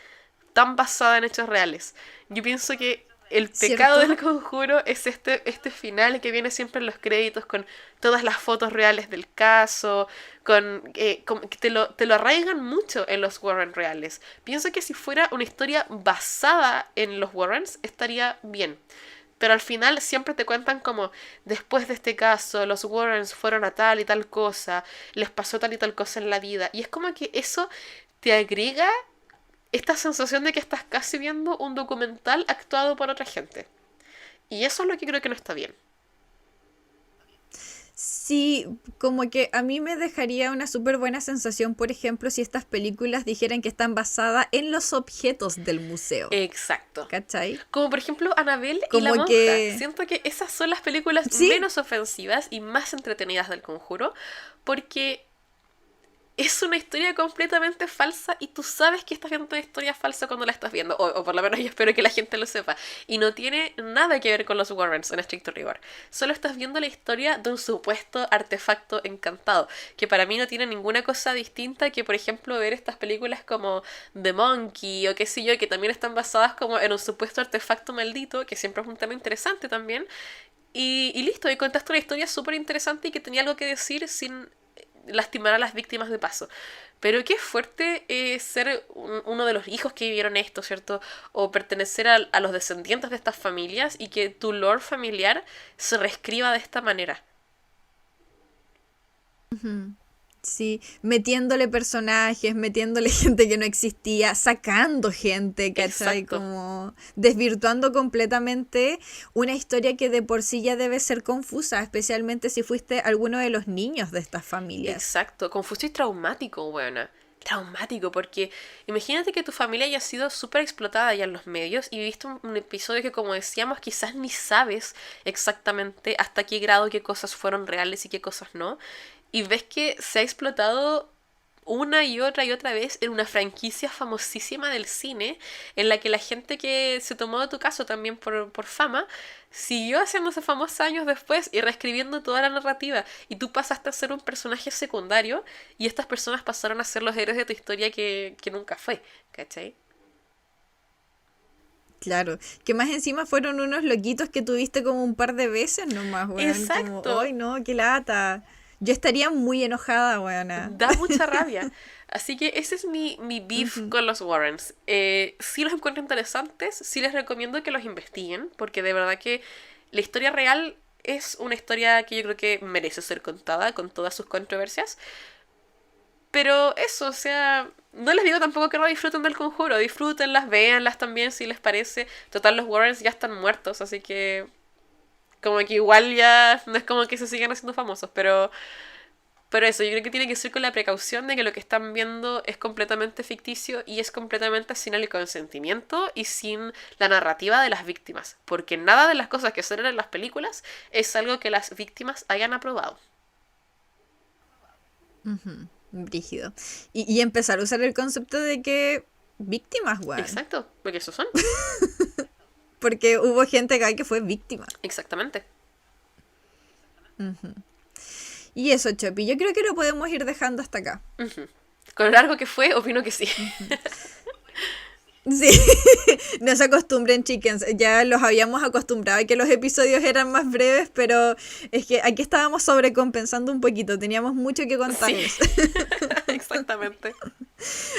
tan basada en hechos reales. Yo pienso que el pecado ¿Cierto? del Conjuro es este final que viene siempre en los créditos con todas las fotos reales del caso, que te lo arraigan mucho en los Warren reales. Pienso que si fuera una historia basada en los Warrens estaría bien. Pero al final siempre te cuentan como, después de este caso, los Warrens fueron a tal y tal cosa, les pasó tal y tal cosa en la vida. Y es como que eso te agrega esta sensación de que estás casi viendo un documental actuado por otra gente. Y eso es lo que creo que no está bien. Sí, como que a mí me dejaría una súper buena sensación, por ejemplo, si estas películas dijeran que están basadas en los objetos del museo. Exacto. ¿Cachai? Como por ejemplo Annabelle y la Como monja. que... Siento que esas son las películas Sí, menos ofensivas y más entretenidas del Conjuro, porque es una historia completamente falsa y tú sabes que estás viendo una historia falsa cuando la estás viendo, o por lo menos yo espero que la gente lo sepa, y no tiene nada que ver con los Warrens en estricto rigor. Solo estás viendo la historia de un supuesto artefacto encantado, que para mí no tiene ninguna cosa distinta que, por ejemplo, ver estas películas como The Monkey o qué sé yo, que también están basadas como en un supuesto artefacto maldito, que siempre es un tema interesante también, y listo, y contaste una historia súper interesante y que tenía algo que decir sin lastimar a las víctimas de paso. Pero qué fuerte ser uno de los hijos que vivieron esto, ¿cierto? O pertenecer a los descendientes de estas familias y que tu lore familiar se reescriba de esta manera. sí, metiéndole personajes, metiéndole gente que no existía, sacando gente, ¿cachai? Exacto. Como desvirtuando completamente una historia que de por sí ya debe ser confusa, especialmente si fuiste alguno de los niños de estas familias. Exacto. Confuso y traumático, buena. Traumático, porque imagínate que tu familia haya sido súper explotada ya en los medios y viviste un episodio que, como decíamos, quizás ni sabes exactamente hasta qué grado qué cosas fueron reales y qué cosas no. Y ves que se ha explotado una y otra vez en una franquicia famosísima del cine, en la que la gente que se tomó de tu caso también por fama, siguió haciéndose famosa años después y reescribiendo toda la narrativa. Y tú pasaste a ser un personaje secundario y estas personas pasaron a ser los héroes de tu historia que nunca fue, ¿cachai? Claro, que más encima fueron unos loquitos que tuviste como un par de veces nomás, weón. Como, Exacto. ay no, qué lata. Yo estaría muy enojada, weona. Da mucha rabia. Así que ese es mi beef Ujú. con los Warrens. Sí los encuentro interesantes, sí les recomiendo que los investiguen, porque de verdad que la historia real es una historia que yo creo que merece ser contada con todas sus controversias. Pero eso, o sea, no les digo tampoco que no disfruten del Conjuro, disfrútenlas, véanlas también si les parece. Total, los Warrens ya están muertos, así que como que igual ya no es como que se sigan haciendo famosos, pero eso, yo creo que tiene que ser con la precaución de que lo que están viendo es completamente ficticio y es completamente sin el consentimiento y sin la narrativa de las víctimas. Porque nada de las cosas que salen en las películas es algo que las víctimas hayan aprobado. Ujú, brígido. Y empezar a usar el concepto de que víctimas, weón. Exacto, porque esos son. Porque hubo gente acá que fue víctima. Exactamente. Ujú. Y eso, Chopi, yo creo que lo podemos ir dejando hasta acá. Ujú. Con lo largo que fue, opino que sí. Sí, no se acostumbren, chickens. Ya los habíamos acostumbrado a que los episodios eran más breves, pero es que aquí estábamos sobrecompensando un poquito. Teníamos mucho que Sí, contarles. exactamente.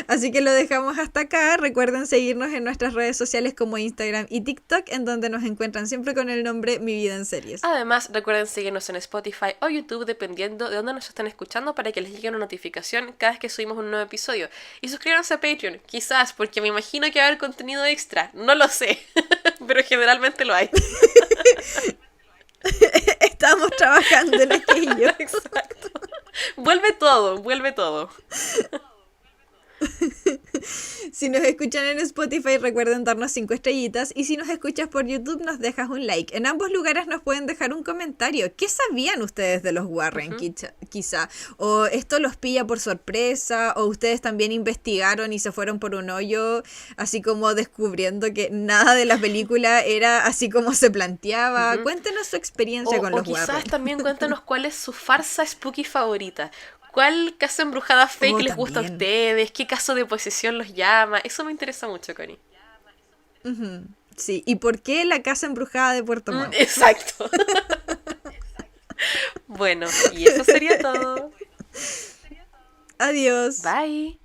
Así que lo dejamos hasta acá. Recuerden seguirnos en nuestras redes sociales como Instagram y TikTok, en donde nos encuentran siempre con el nombre Mi Vida en Series. Además, recuerden seguirnos en Spotify o YouTube dependiendo de dónde nos estén escuchando para que les llegue una notificación cada vez que subimos un nuevo episodio. Y suscríbanse a Patreon, quizás, porque me imagino que va a haber contenido extra. No lo sé, pero generalmente lo hay. Estamos trabajando en aquello. Exacto. Vuelve todo, vuelve todo. Si nos escuchan en Spotify, recuerden darnos 5 estrellitas. Y si nos escuchas por YouTube, nos dejas un like. En ambos lugares nos pueden dejar un comentario. ¿Qué sabían ustedes de los Warren, quizá? O esto los pilla por sorpresa. O ustedes también investigaron y se fueron por un hoyo, así como descubriendo que nada de la película era así como se planteaba. Cuéntenos su experiencia con O los quizás Warren. también cuéntanos cuál es su farsa spooky favorita. ¿Cuál casa embrujada fake Oh, les gusta a también. ustedes? ¿Qué caso de posesión los llama? Eso me interesa mucho, Connie. Ujú. Sí, ¿y por qué la casa embrujada de Puerto Montt? Exacto. Bueno, y eso sería todo. Adiós. Bye.